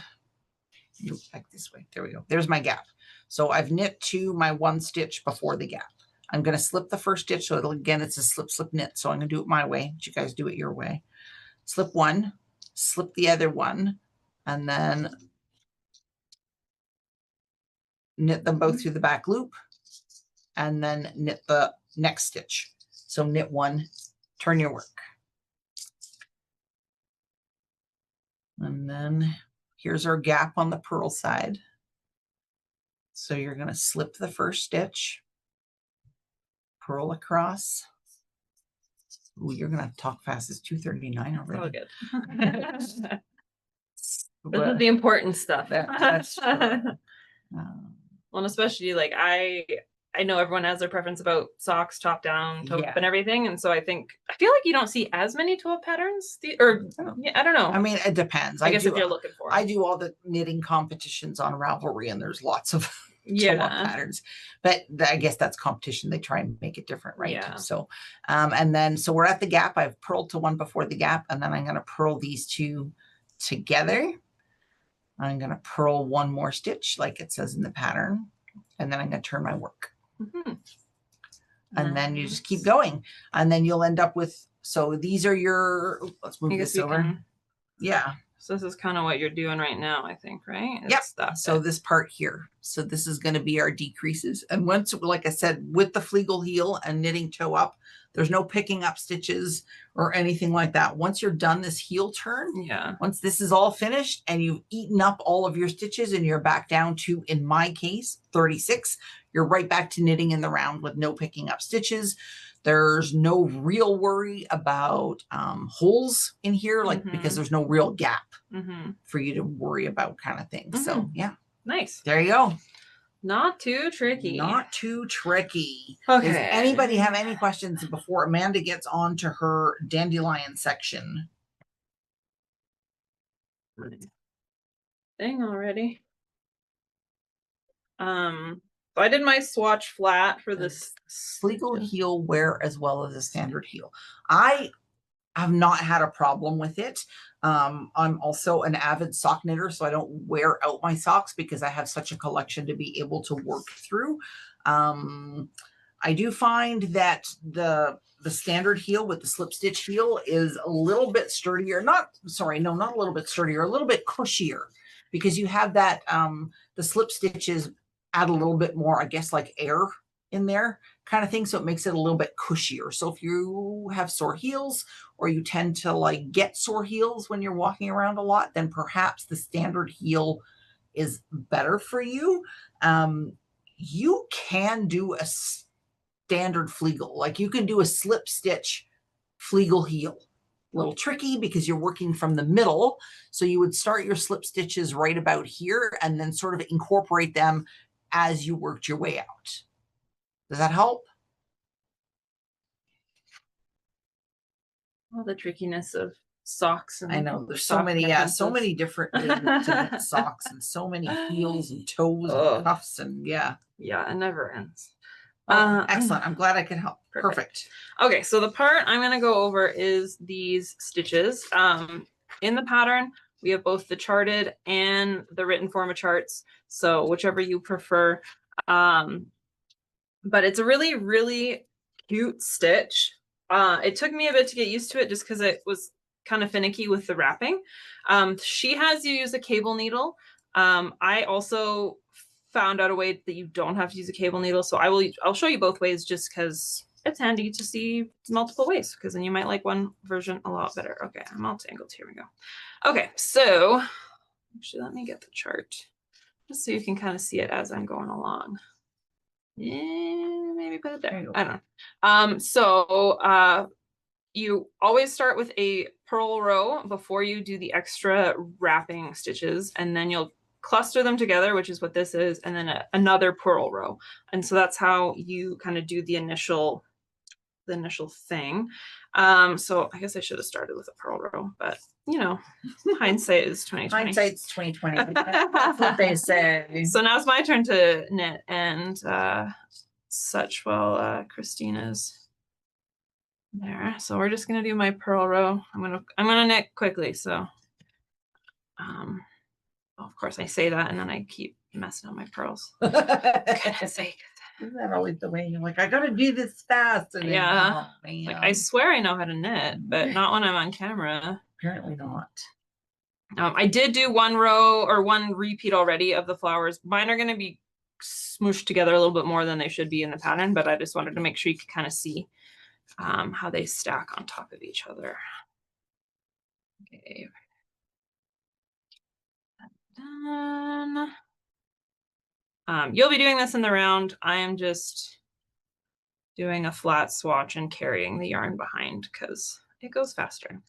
Back this way. There we go. There's my gap. So I've knit to my 1 stitch before the gap. I'm going to slip the first stitch. So again, it's a slip knit. So I'm going to do it my way, but you guys do it your way. Slip 1, slip the other one, and then knit them both through the back loop, and then knit the next stitch. So knit 1, turn your work. And then here's our gap on the purl side. So you're going to slip the first stitch, purl across. Ooh, you're going to talk fast. It's 2:39 already. Oh, good. This is the important stuff. That's true. Well, and especially like I know everyone has their preference about socks, top down, toe up, and everything, and so I feel like you don't see as many toe up patterns, I don't know. I mean, it depends. I guess if you're looking for them. I do all the knitting competitions on Ravelry, and there's lots of toe up patterns, but I guess that's competition. They try and make it different, right? Yeah. So, and then so we're at the gap. I've purled to 1 before the gap, and then I'm going to purl these 2 together. I'm going to purl 1 more stitch like it says in the pattern, and then I'm going to turn my work. And then you just keep going, and then you'll end up with, so these are your, let's move this over. Yeah. So this is kind of what you're doing right now, I think, right? Yep. So this part here. So this is going to be our decreases. And once, like I said, with the Flegel heel and knitting toe up, there's no picking up stitches or anything like that. Once you're done this heel turn, Yeah. once this is all finished and you've eaten up all of your stitches and you're back down to, in my case, 36, you're right back to knitting in the round with no picking up stitches. There's no real worry about holes in here, like because there's no real gap for you to worry about, kind of thing. So yeah. Nice. There you go. Not too tricky. Not too tricky. Okay. Does anybody have any questions before Amanda gets on to her dandelion section? Thing already. So I did my swatch flat for this Flegel heel wear as well as a standard heel. I have not had a problem with it. I'm also an avid sock knitter, so I don't wear out my socks because I have such a collection to be able to work through. I do find that the standard heel with the slip stitch heel is a little bit sturdier. Not a little bit sturdier, a little bit cushier, because you have that, the slip stitches add a little bit more, I guess, like air in there kind of thing. So it makes it a little bit cushier. So if you have sore heels or you tend to like get sore heels when you're walking around a lot, then perhaps the standard heel is better for you. You can do a standard Flegel. Like you can do a slip stitch Flegel heel. A little tricky because you're working from the middle. So you would start your slip stitches right about here and then sort of incorporate them as you worked your way out. Does that help? All the trickiness of socks. And I know there's so many, so many different ways to knit socks and so many heels and toes and cuffs and yeah. Yeah, it never ends. Oh, excellent. I'm glad I could help. Perfect. Okay, so the part I'm going to go over is these stitches. In the pattern, we have both the charted and the written form of charts. So whichever you prefer. But it's a really, really cute stitch. It took me a bit to get used to it just because it was kind of finicky with the wrapping. She has you use a cable needle. I also found out a way that you don't have to use a cable needle. So I'll show you both ways just because it's handy to see multiple ways, because then you might like one version a lot better. Okay, I'm all tangled. Here we go. Okay, so actually let me get the chart just so you can kind of see it as I'm going along. Yeah, maybe put it there. I don't know. So you always start with a purl row before you do the extra wrapping stitches, and then you'll cluster them together, which is what this is, and then another purl row. And so that's how you kind of do the initial thing. So I guess I should have started with a purl row, but you know, hindsight is 2020. Hindsight's 2020. That's what they say. So now it's my turn to knit and such while Christina's there. So we're just gonna do my purl row. I'm gonna knit quickly. So of course I say that and then I keep messing up my pearls. Goodness sake. Isn't that always the way? You're like, I gotta do this fast. And yeah. Then, like, I swear I know how to knit, but not when I'm on camera. Apparently not. I did do one row or one repeat already of the flowers. Mine are going to be smooshed together a little bit more than they should be in the pattern, but I just wanted to make sure you could kind of see how they stack on top of each other. Okay. Done. You'll be doing this in the round. I am just doing a flat swatch and carrying the yarn behind because it goes faster.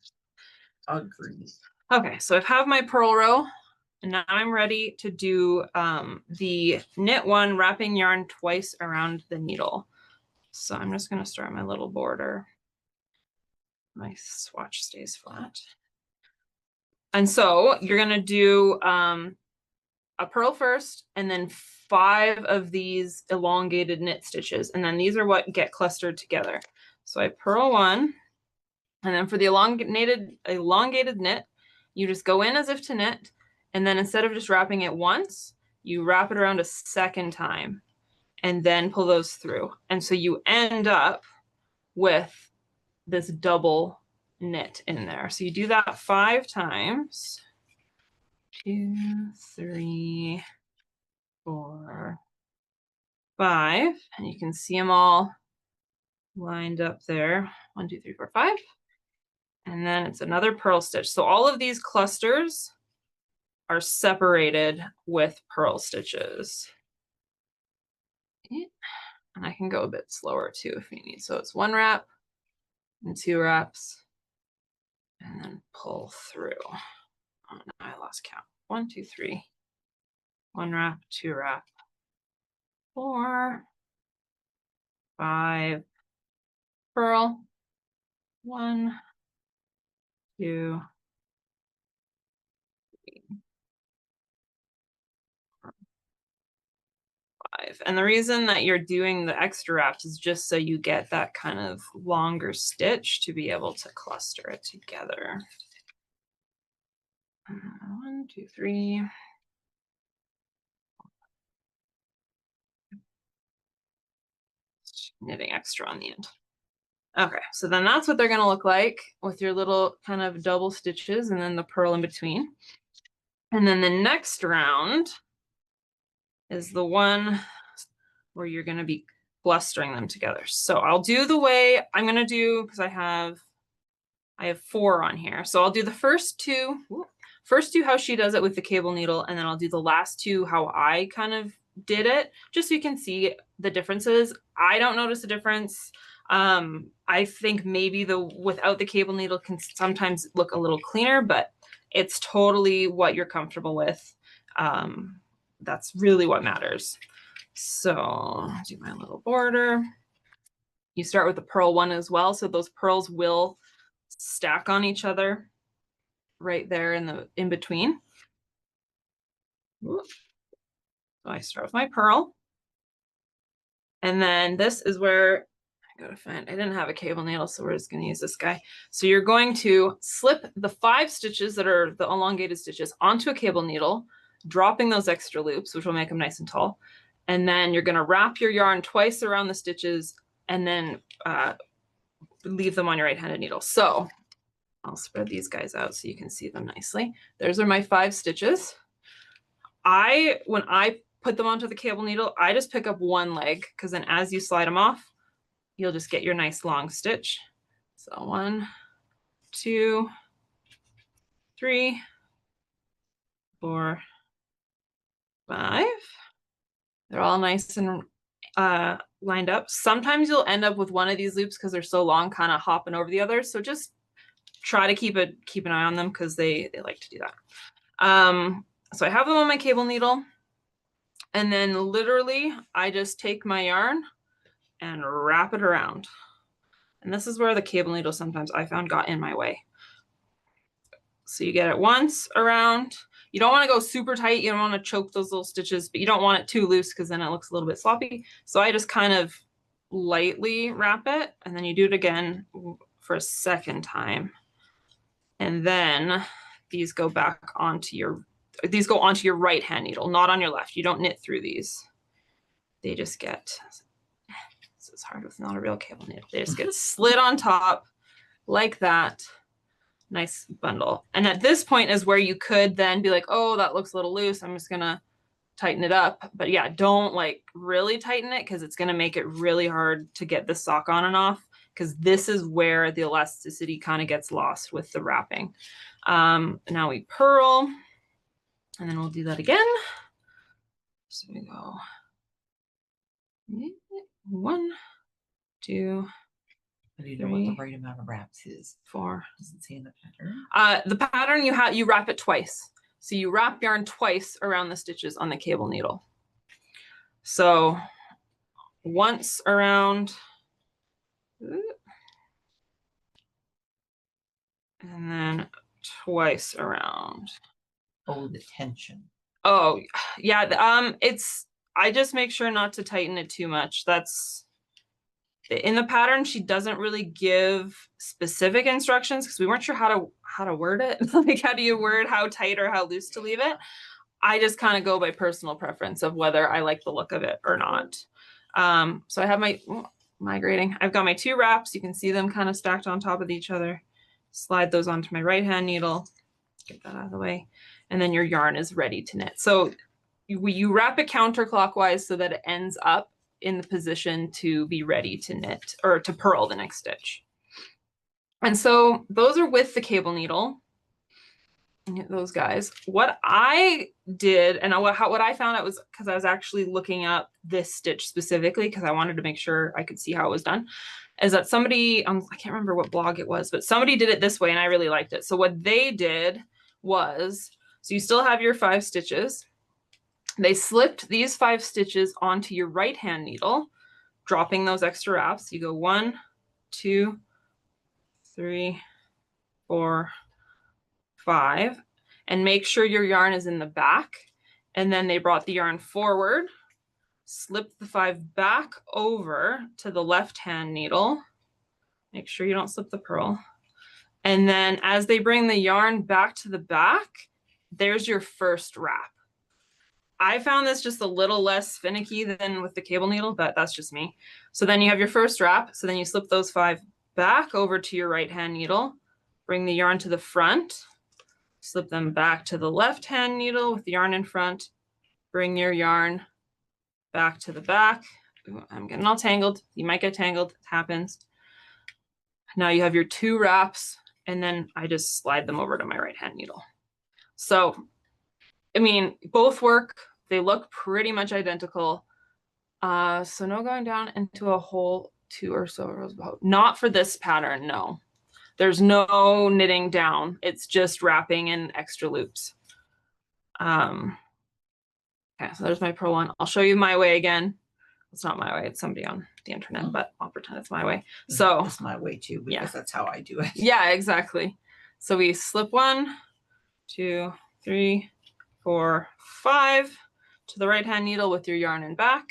Agreed. Okay, so I have my purl row, and now I'm ready to do the knit one, wrapping yarn twice around the needle. So I'm just going to start my little border. My swatch stays flat. And so you're going to do a purl first, and then 5 of these elongated knit stitches. And then these are what get clustered together. So I purl 1, and then for the elongated knit, you just go in as if to knit, and then instead of just wrapping it once, you wrap it around a second time and then pull those through. And so you end up with this double knit in there. So you do that 5 times. 2, 3, 4, 5, and you can see them all lined up there. 1, 2, 3, 4, 5. And then it's another purl stitch. So all of these clusters are separated with purl stitches. And I can go a bit slower too if you need. So it's 1 wrap and 2 wraps, and then pull through. Oh, no, I lost count. 1, 2, 3. 1 wrap, 2 wrap, 4, 5, purl, 1, 2, 3, 5. And the reason that you're doing the extra wraps is just so you get that kind of longer stitch to be able to cluster it together. 1, 2, 3. Knitting extra on the end. Okay, so then that's what they're going to look like with your little kind of double stitches and then the purl in between. And then the next round is the one where you're going to be clustering them together. So I'll do the way I'm going to do, because I have 4 on here. So I'll do the first two how she does it with the cable needle, and then I'll do the last 2 how I kind of did it, just so you can see the differences. I don't notice a difference. I think maybe without the cable needle can sometimes look a little cleaner, but it's totally what you're comfortable with. That's really what matters. So I'll do my little border. You start with the purl one as well, so those purls will stack on each other right there in between. So I start with my purl, and then this is where I gotta find, I didn't have a cable needle, so we're just gonna use this guy. So you're going to slip the 5 stitches that are the elongated stitches onto a cable needle, dropping those extra loops, which will make them nice and tall. And then you're gonna wrap your yarn twice around the stitches and then leave them on your right-handed needle. So I'll spread these guys out so you can see them nicely. Those are my 5 stitches. When I put them onto the cable needle, I just pick up 1 leg, because then as you slide them off, you'll just get your nice long stitch. So 1, 2, 3, 4, 5. They're all nice and lined up. Sometimes you'll end up with one of these loops because they're so long, kind of hopping over the others. So just try to keep an eye on them, because they like to do that. So I have them on my cable needle, and then literally I just take my yarn and wrap it around. And this is where the cable needle sometimes I found got in my way. So you get it once around. You don't want to go super tight. You don't want to choke those little stitches, but you don't want it too loose, because then it looks a little bit sloppy. So I just kind of lightly wrap it, and then you do it again for a second time. And then these go back onto your right hand needle, not on your left. You don't knit through these. They just get, this is hard with not a real cable needle. They just get slid on top like that. Nice bundle. And at this point is where you could then be like, oh, that looks a little loose, I'm just gonna tighten it up. But yeah, don't like really tighten it, because it's gonna make it really hard to get the sock on and off, because this is where the elasticity kind of gets lost with the wrapping. Now we purl, and then we'll do that again. So we go 1, 2, But you know what the right amount of wraps is. 4. Doesn't say in the pattern. The pattern you wrap it twice. So you wrap yarn twice around the stitches on the cable needle. So once around, and then twice around. Oh, the tension. Oh yeah. I just make sure not to tighten it too much. That's in the pattern. She doesn't really give specific instructions, because we weren't sure how to word it. Like, how do you word how tight or how loose to leave it? I just kind of go by personal preference of whether I like the look of it or not. So I have migrating. I've got my 2 wraps. You can see them kind of stacked on top of each other. Slide those onto my right hand needle. Get that out of the way. And then your yarn is ready to knit. So you wrap it counterclockwise so that it ends up in the position to be ready to knit or to purl the next stitch. And so those are with the cable needle. Those guys. What I did, and what I found out was, because I was actually looking up this stitch specifically because I wanted to make sure I could see how it was done, is that somebody, I can't remember what blog it was, but somebody did it this way and I really liked it. So what they did was, so you still have your 5 stitches. They slipped these 5 stitches onto your right hand needle, dropping those extra wraps. You go 1, 2, 3, 4, 5, and make sure your yarn is in the back. And then they brought the yarn forward, slip the 5 back over to the left hand needle. Make sure you don't slip the purl. And then as they bring the yarn back to the back, there's your first wrap. I found this just a little less finicky than with the cable needle, but that's just me. So then you have your first wrap. So then you slip those 5 back over to your right hand needle, bring the yarn to the front, slip them back to the left hand needle with the yarn in front, bring your yarn back to the back. Ooh, I'm getting all tangled. You might get tangled, it happens. Now you have your 2 wraps, and then I just slide them over to my right hand needle. So, I mean, both work. They look pretty much identical. So no going down into a whole 2 or so rows. Not for this pattern, no. There's no knitting down. It's just wrapping in extra loops. Okay, so there's my purl one. I'll show you my way again. It's not my way. It's somebody on the internet, but I'll pretend it's my way. So it's my way too, because that's how I do it. Yeah, exactly. So we slip 1, 2, 3, 4, 5 to the right hand needle with your yarn in back.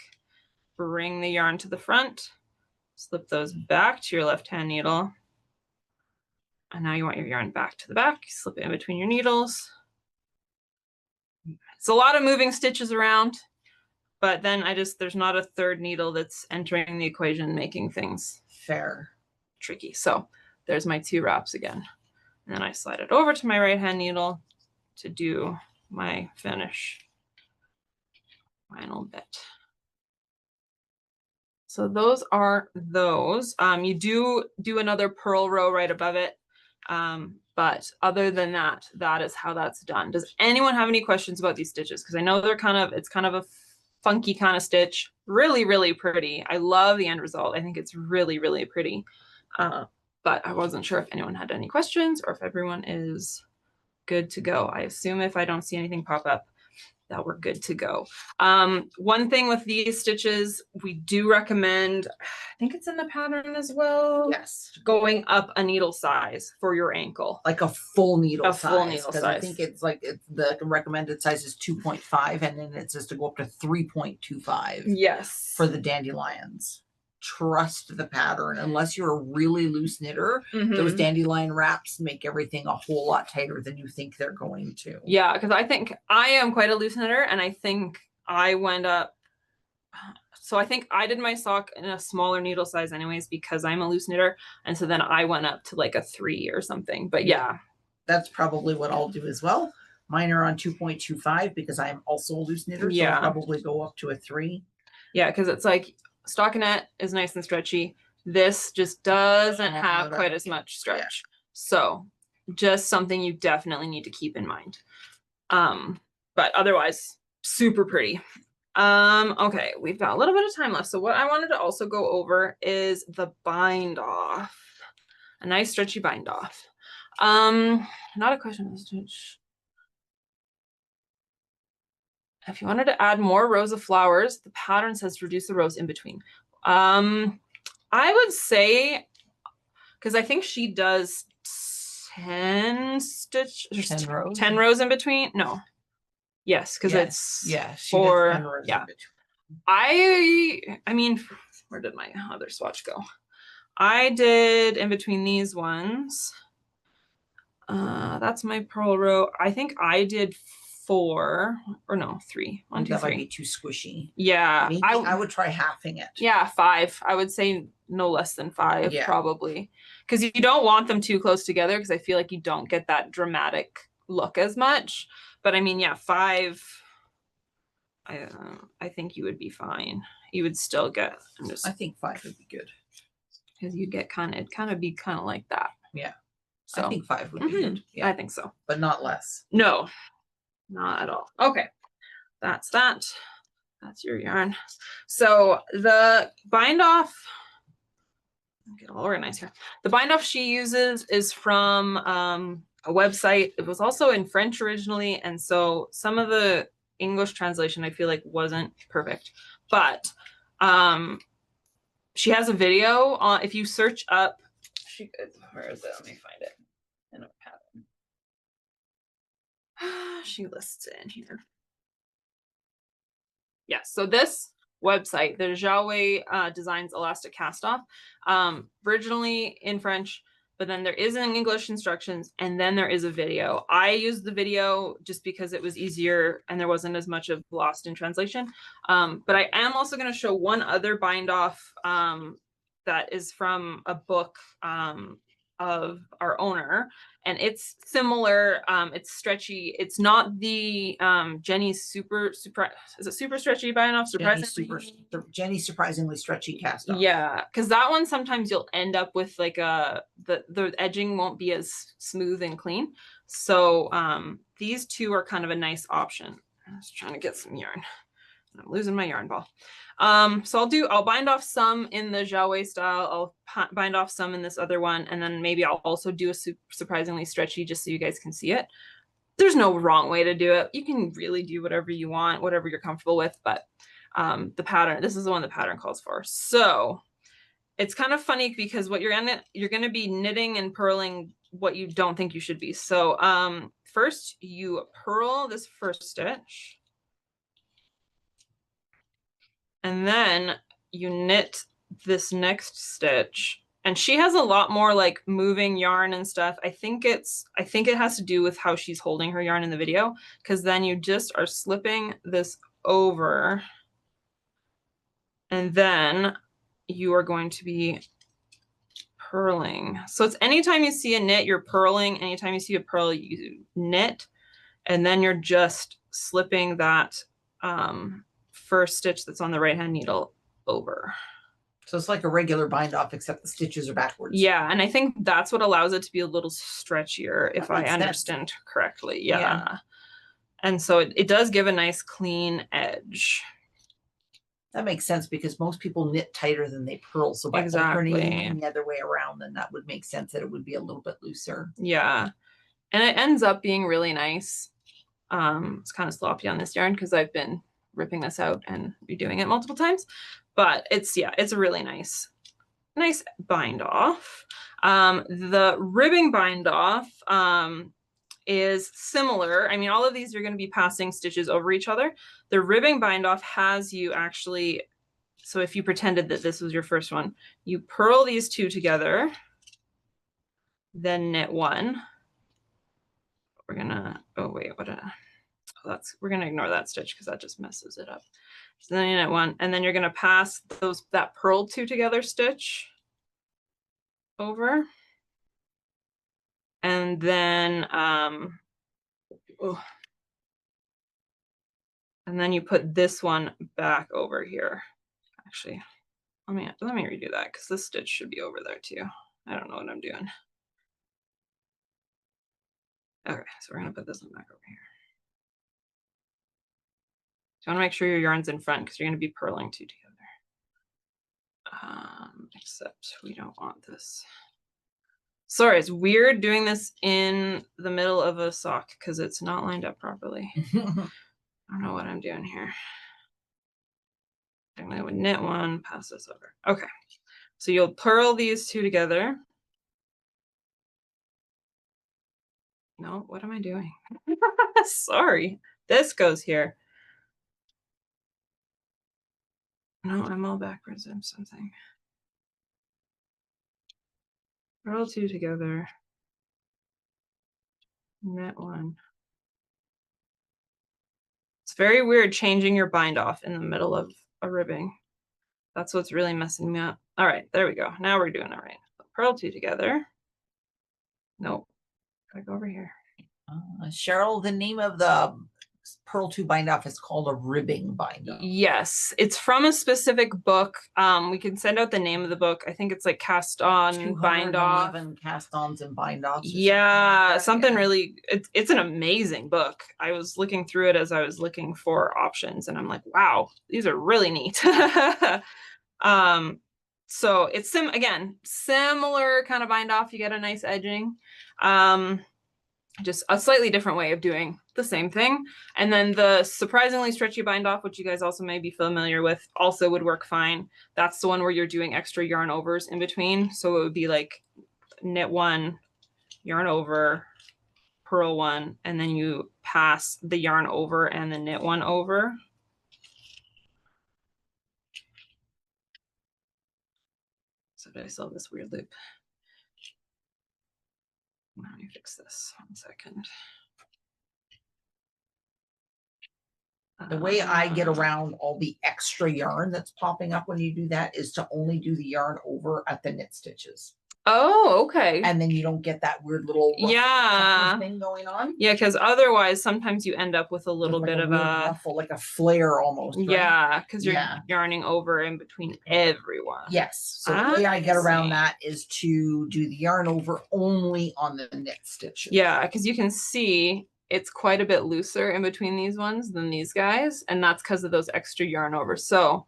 Bring the yarn to the front. Slip those back to your left hand needle. And now you want your yarn back to the back. Slip it in between your needles. It's a lot of moving stitches around, but then there's not a third needle that's entering the equation, making things tricky. So there's my 2 wraps again. And then I slide it over to my right hand needle to do my final bit. So those are those. You do another purl row right above it. But other than that, that is how that's done. Does anyone have any questions about these stitches? Because I know it's kind of a funky kind of stitch. Really, really pretty. I love the end result. I think it's really, really pretty. But I wasn't sure if anyone had any questions or if everyone is good to go. I assume if I don't see anything pop up, that we're good to go. One thing with these stitches, we do recommend, I think it's in the pattern as well. Yes. Going up a needle size for your ankle. Like a full needle size. Full needle size. I think the recommended size is 2.5, and then it says to go up to 3.25. Yes. For the dandelions. Trust the pattern. Unless you're a really loose knitter, those dandelion wraps make everything a whole lot tighter than you think they're going to. Yeah, because I think I am quite a loose knitter, and I think I went up. So I think I did my sock in a smaller needle size anyways, because I'm a loose knitter. And so then I went up to like a 3 or something. But yeah. That's probably what I'll do as well. Mine are on 2.25 because I'm also a loose knitter. So I'll probably go up to a 3. Yeah, because it's like stockinette is nice and stretchy. This just doesn't have quite as much stretch. Yeah. So just something you definitely need to keep in mind. But otherwise, super pretty. Okay, we've got a little bit of time left. So what I wanted to also go over is the bind off. A nice stretchy bind off. Not a question of stitch. If you wanted to add more rows of flowers, the pattern says to reduce the rows in between. I would say, because I think she does 10 rows? 10 rows in between. No. Yes, because it's for, yeah. I mean, where did my other swatch go? I did in between these ones. That's my purl row. I think I did 4 or no 3. 1, 2, 3. That might be too squishy. Yeah, maybe I would try halving it. Yeah, 5. I would say no less than 5, probably, because you don't want them too close together, because I feel like you don't get that dramatic look as much. But I mean, yeah, 5 I think you would be fine. You would still get. I think 5 would be good. Because you'd get it'd kind of be kind of like that. Yeah. So I think 5 would be good. Yeah. I think so. But not less. No, not at all. Okay. That's that. That's your yarn. So the bind off, get all organized here. The bind off she uses is from a website. It was also in French originally, and so some of the English translation I feel like wasn't perfect, but she has a video on, if you search up, where is it? Let me find it in a pattern. She lists it in here. Yes, so this website, the Jaoué Designs Elastic Cast Off, originally in French, but then there is an English instructions, and then there is a video. I used the video just because it was easier and there wasn't as much of lost in translation. But I am also going to show one other bind off that is from a book of our owner, and it's similar. It's stretchy. It's not the Jenny's super is it super stretchy bind off? Jenny's surprisingly stretchy cast off. Yeah, because that one sometimes you'll end up with like the edging won't be as smooth and clean. So these two are kind of a nice option. I was trying to get some yarn. I'm losing my yarn ball. So I'll bind off some in the Jaoué style. I'll bind off some in this other one, and then maybe I'll also do a surprisingly stretchy just so you guys can see it. There's no wrong way to do it. You can really do whatever you want, whatever you're comfortable with, but the pattern, this is the one the pattern calls for. So it's kind of funny because what you're gonna be knitting and purling what you don't think you should be. So first you purl this first stitch, and then you knit this next stitch. And she has a lot more like moving yarn and stuff. I think it has to do with how she's holding her yarn in the video, because then you just are slipping this over, and then you are going to be purling. So it's anytime you see a knit, you're purling. Anytime you see a purl, you knit, and then you're just slipping that first stitch that's on the right hand needle over. So it's like a regular bind off, except the stitches are backwards. Yeah, and I think that's what allows it to be a little stretchier, if I understand correctly. Yeah. And so it does give a nice clean edge. That makes sense, because most people knit tighter than they purl. So by alternating the other way around, then that would make sense that it would be a little bit looser. Yeah. And it ends up being really nice. It's kind of sloppy on this yarn because I've been ripping this out and redoing it multiple times. But it's a really nice bind off. The ribbing bind off is similar. I mean, all of these are going to be passing stitches over each other. The ribbing bind off has you actually, so if you pretended that this was your first one, you purl these two together, then knit one. We're gonna, we're gonna ignore that stitch because that just messes it up. So then you knit one, and then you're gonna pass that purled two together stitch over, and then and then you put this one back over here. Actually, let me redo that because this stitch should be over there too. I don't know what I'm doing. Okay, so we're gonna put this one back over here. So you want to make sure your yarn's in front because you're going to be purling two together. Except we don't want this. Sorry, it's weird doing this in the middle of a sock because it's not lined up properly. I don't know what I'm doing here. I'm going to knit one, pass this over. Okay, so you'll purl these two together. No, what am I doing? Sorry, this goes here. No, I'm all backwards. I'm something. Purl two together. Knit one. It's very weird changing your bind off in the middle of a ribbing. That's what's really messing me up. All right, there we go. Now we're doing it right. Purl two together. Nope. Gotta go over here. Cheryl, the name of the Purl 2 bind off is called a ribbing bind off. Yes, it's from a specific book. We can send out the name of the book. I think it's like Cast On Bind Off. Cast-ons and bind offs. Yeah, something really. It's an amazing book. I was looking through it as I was looking for options, and I'm like, wow, these are really neat. So it's again similar kind of bind off. You get a nice edging. Just a slightly different way of doing the same thing. And then the surprisingly stretchy bind off, which you guys also may be familiar with, also would work fine. That's the one where you're doing extra yarn overs in between. So it would be like knit one, yarn over, purl one, and then you pass the yarn over and the knit one over. So did I still have this weird loop? Let me fix this 1 second. The way I get around all the extra yarn that's popping up when you do that is to only do the yarn over at the knit stitches. Oh, okay. And then you don't get that weird little thing going on. Yeah, because otherwise sometimes you end up with a little bit of a ruffle, like a flare almost. Right? Yeah, because you're yarning over in between everyone. Yes. So the way I get around that is to do the yarn over only on the knit stitches. Yeah, because you can see it's quite a bit looser in between these ones than these guys, and that's because of those extra yarn over. So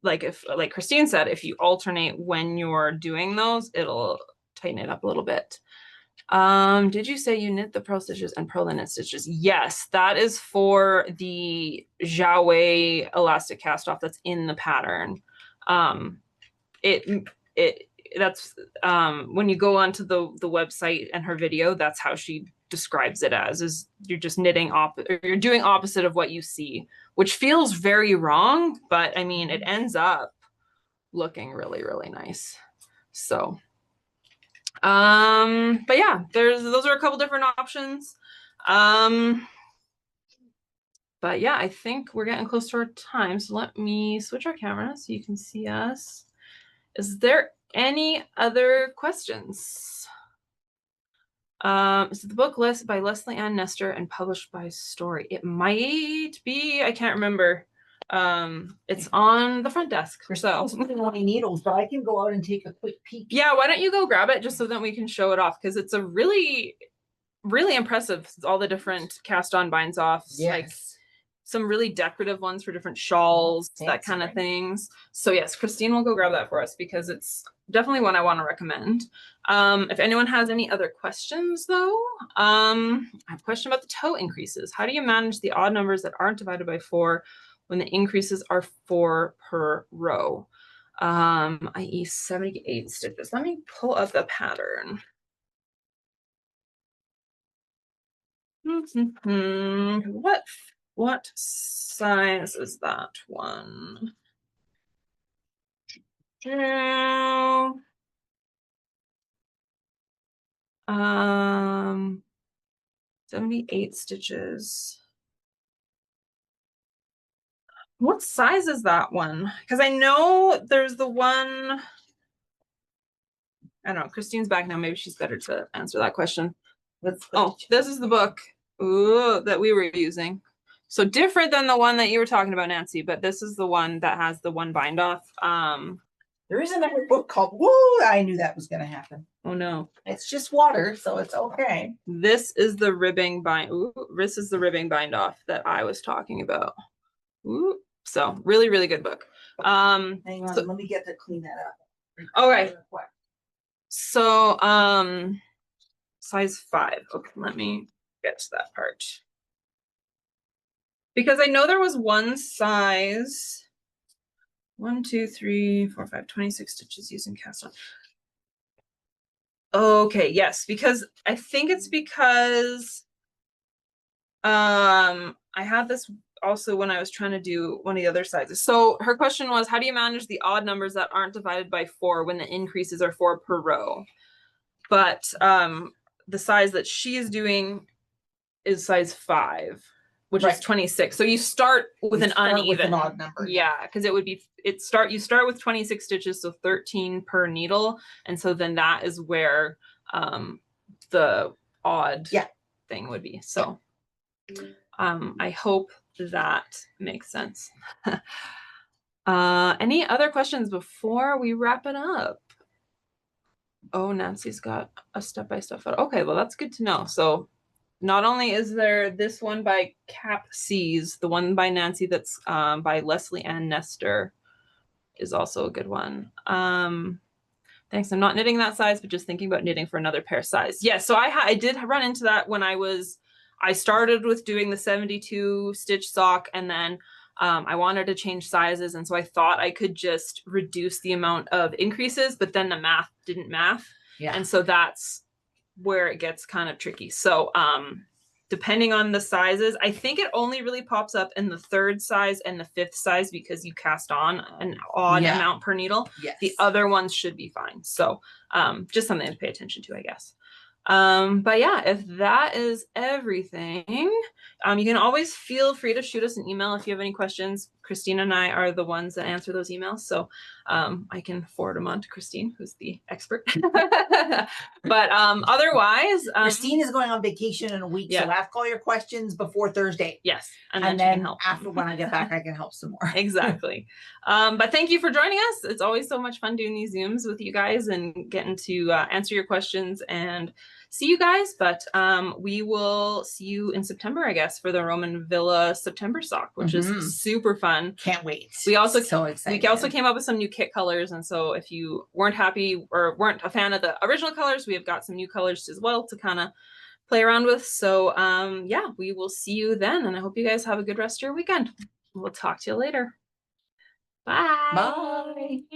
like Christine said, if you alternate when you're doing those, it'll tighten it up a little bit. Did you say you knit the purl stitches and purl the knit stitches? Yes, that is for the Jiaowei elastic cast off that's in the pattern. That's when you go onto the website and her video, that's how she describes it as, is you're just knitting you're doing opposite of what you see, which feels very wrong, but I mean it ends up looking really, really nice. So but yeah, those are a couple different options. But yeah, I think we're getting close to our time, so let me switch our camera so you can see us. Is there any other questions? Is it the book list by Leslie Ann Nestor and published by Story? It might be. I can't remember. It's on the front desk. So any needles, but I can go out and take a quick peek. Yeah, why don't you go grab it just so that we can show it off, because it's a really, really impressive. All the different cast on binds offs. Yes. Like some really decorative ones for different shawls, that kind of things. So yes, Christine will go grab that for us because it's definitely one I want to recommend. If anyone has any other questions though, I have a question about the toe increases. How do you manage the odd numbers that aren't divided by 4 when the increases are 4 per row? I.e. 78 stitches. Let me pull up the pattern. What size is that one? 78 stitches. What size is that one? Because I know there's the one. I don't know. Christine's back now. Maybe she's better to answer that question. Oh, this is the book that we were using. So different than the one that you were talking about, Nancy, but this is the one that has the one bind off. There is another book called, whoa, I knew that was going to happen. Oh no. It's just water, so it's okay. This is the ribbing bind. This is the ribbing bind off that I was talking about. Ooh. So really, really good book. Hang on, let me get to clean that up. Okay. So size 5. Okay, let me get to that part. Because I know there was one size 1, 2, 3, 4, 5, 26 stitches using cast on. Okay, yes, because I think it's because I had this also when I was trying to do one of the other sizes. So her question was, how do you manage the odd numbers that aren't divided by 4 when the increases are 4 per row? But the size that she is doing is size 5, which is 26. So you start with an uneven, with an odd number. Yeah, because it would be you start with 26 stitches, so 13 per needle, and so then that is where the odd Yeah. thing would be. So I hope that makes sense. Any other questions before we wrap it up? Oh, Nancy's got a step-by-step photo. Okay, well, that's good to know. So not only is there this one by Cap C's, the one by Nancy that's by Leslie Ann Nestor is also a good one. Thanks. I'm not knitting that size, but just thinking about knitting for another pair size. Yeah, so I did run into that when I started with doing the 72 stitch sock, and then I wanted to change sizes. And so I thought I could just reduce the amount of increases, but then the math didn't math. Yeah. And so that's where it gets kind of tricky. So depending on the sizes, I think it only really pops up in the 3rd size and the 5th size because you cast on an odd amount per needle. Yes. The other ones should be fine. So just something to pay attention to, I guess. But yeah, if that is everything, you can always feel free to shoot us an email if you have any questions. Christine and I are the ones that answer those emails, so I can forward them on to Christine, who's the expert. But otherwise, Christine is going on vacation in a week, so ask all your questions before Thursday. Yes, and then she can help. After when I get back, I can help some more. Exactly. But thank you for joining us. It's always so much fun doing these Zooms with you guys and getting to answer your questions and see you guys. But we will see you in September, I guess, for the Roman Villa September sock, which is super fun. Can't wait. We also so excited. We also came up with some new kit colors, and so if you weren't happy or weren't a fan of the original colors, we have got some new colors as well to kind of play around with. So yeah, we will see you then, and I hope you guys have a good rest of your weekend. We'll talk to you later. Bye. Bye.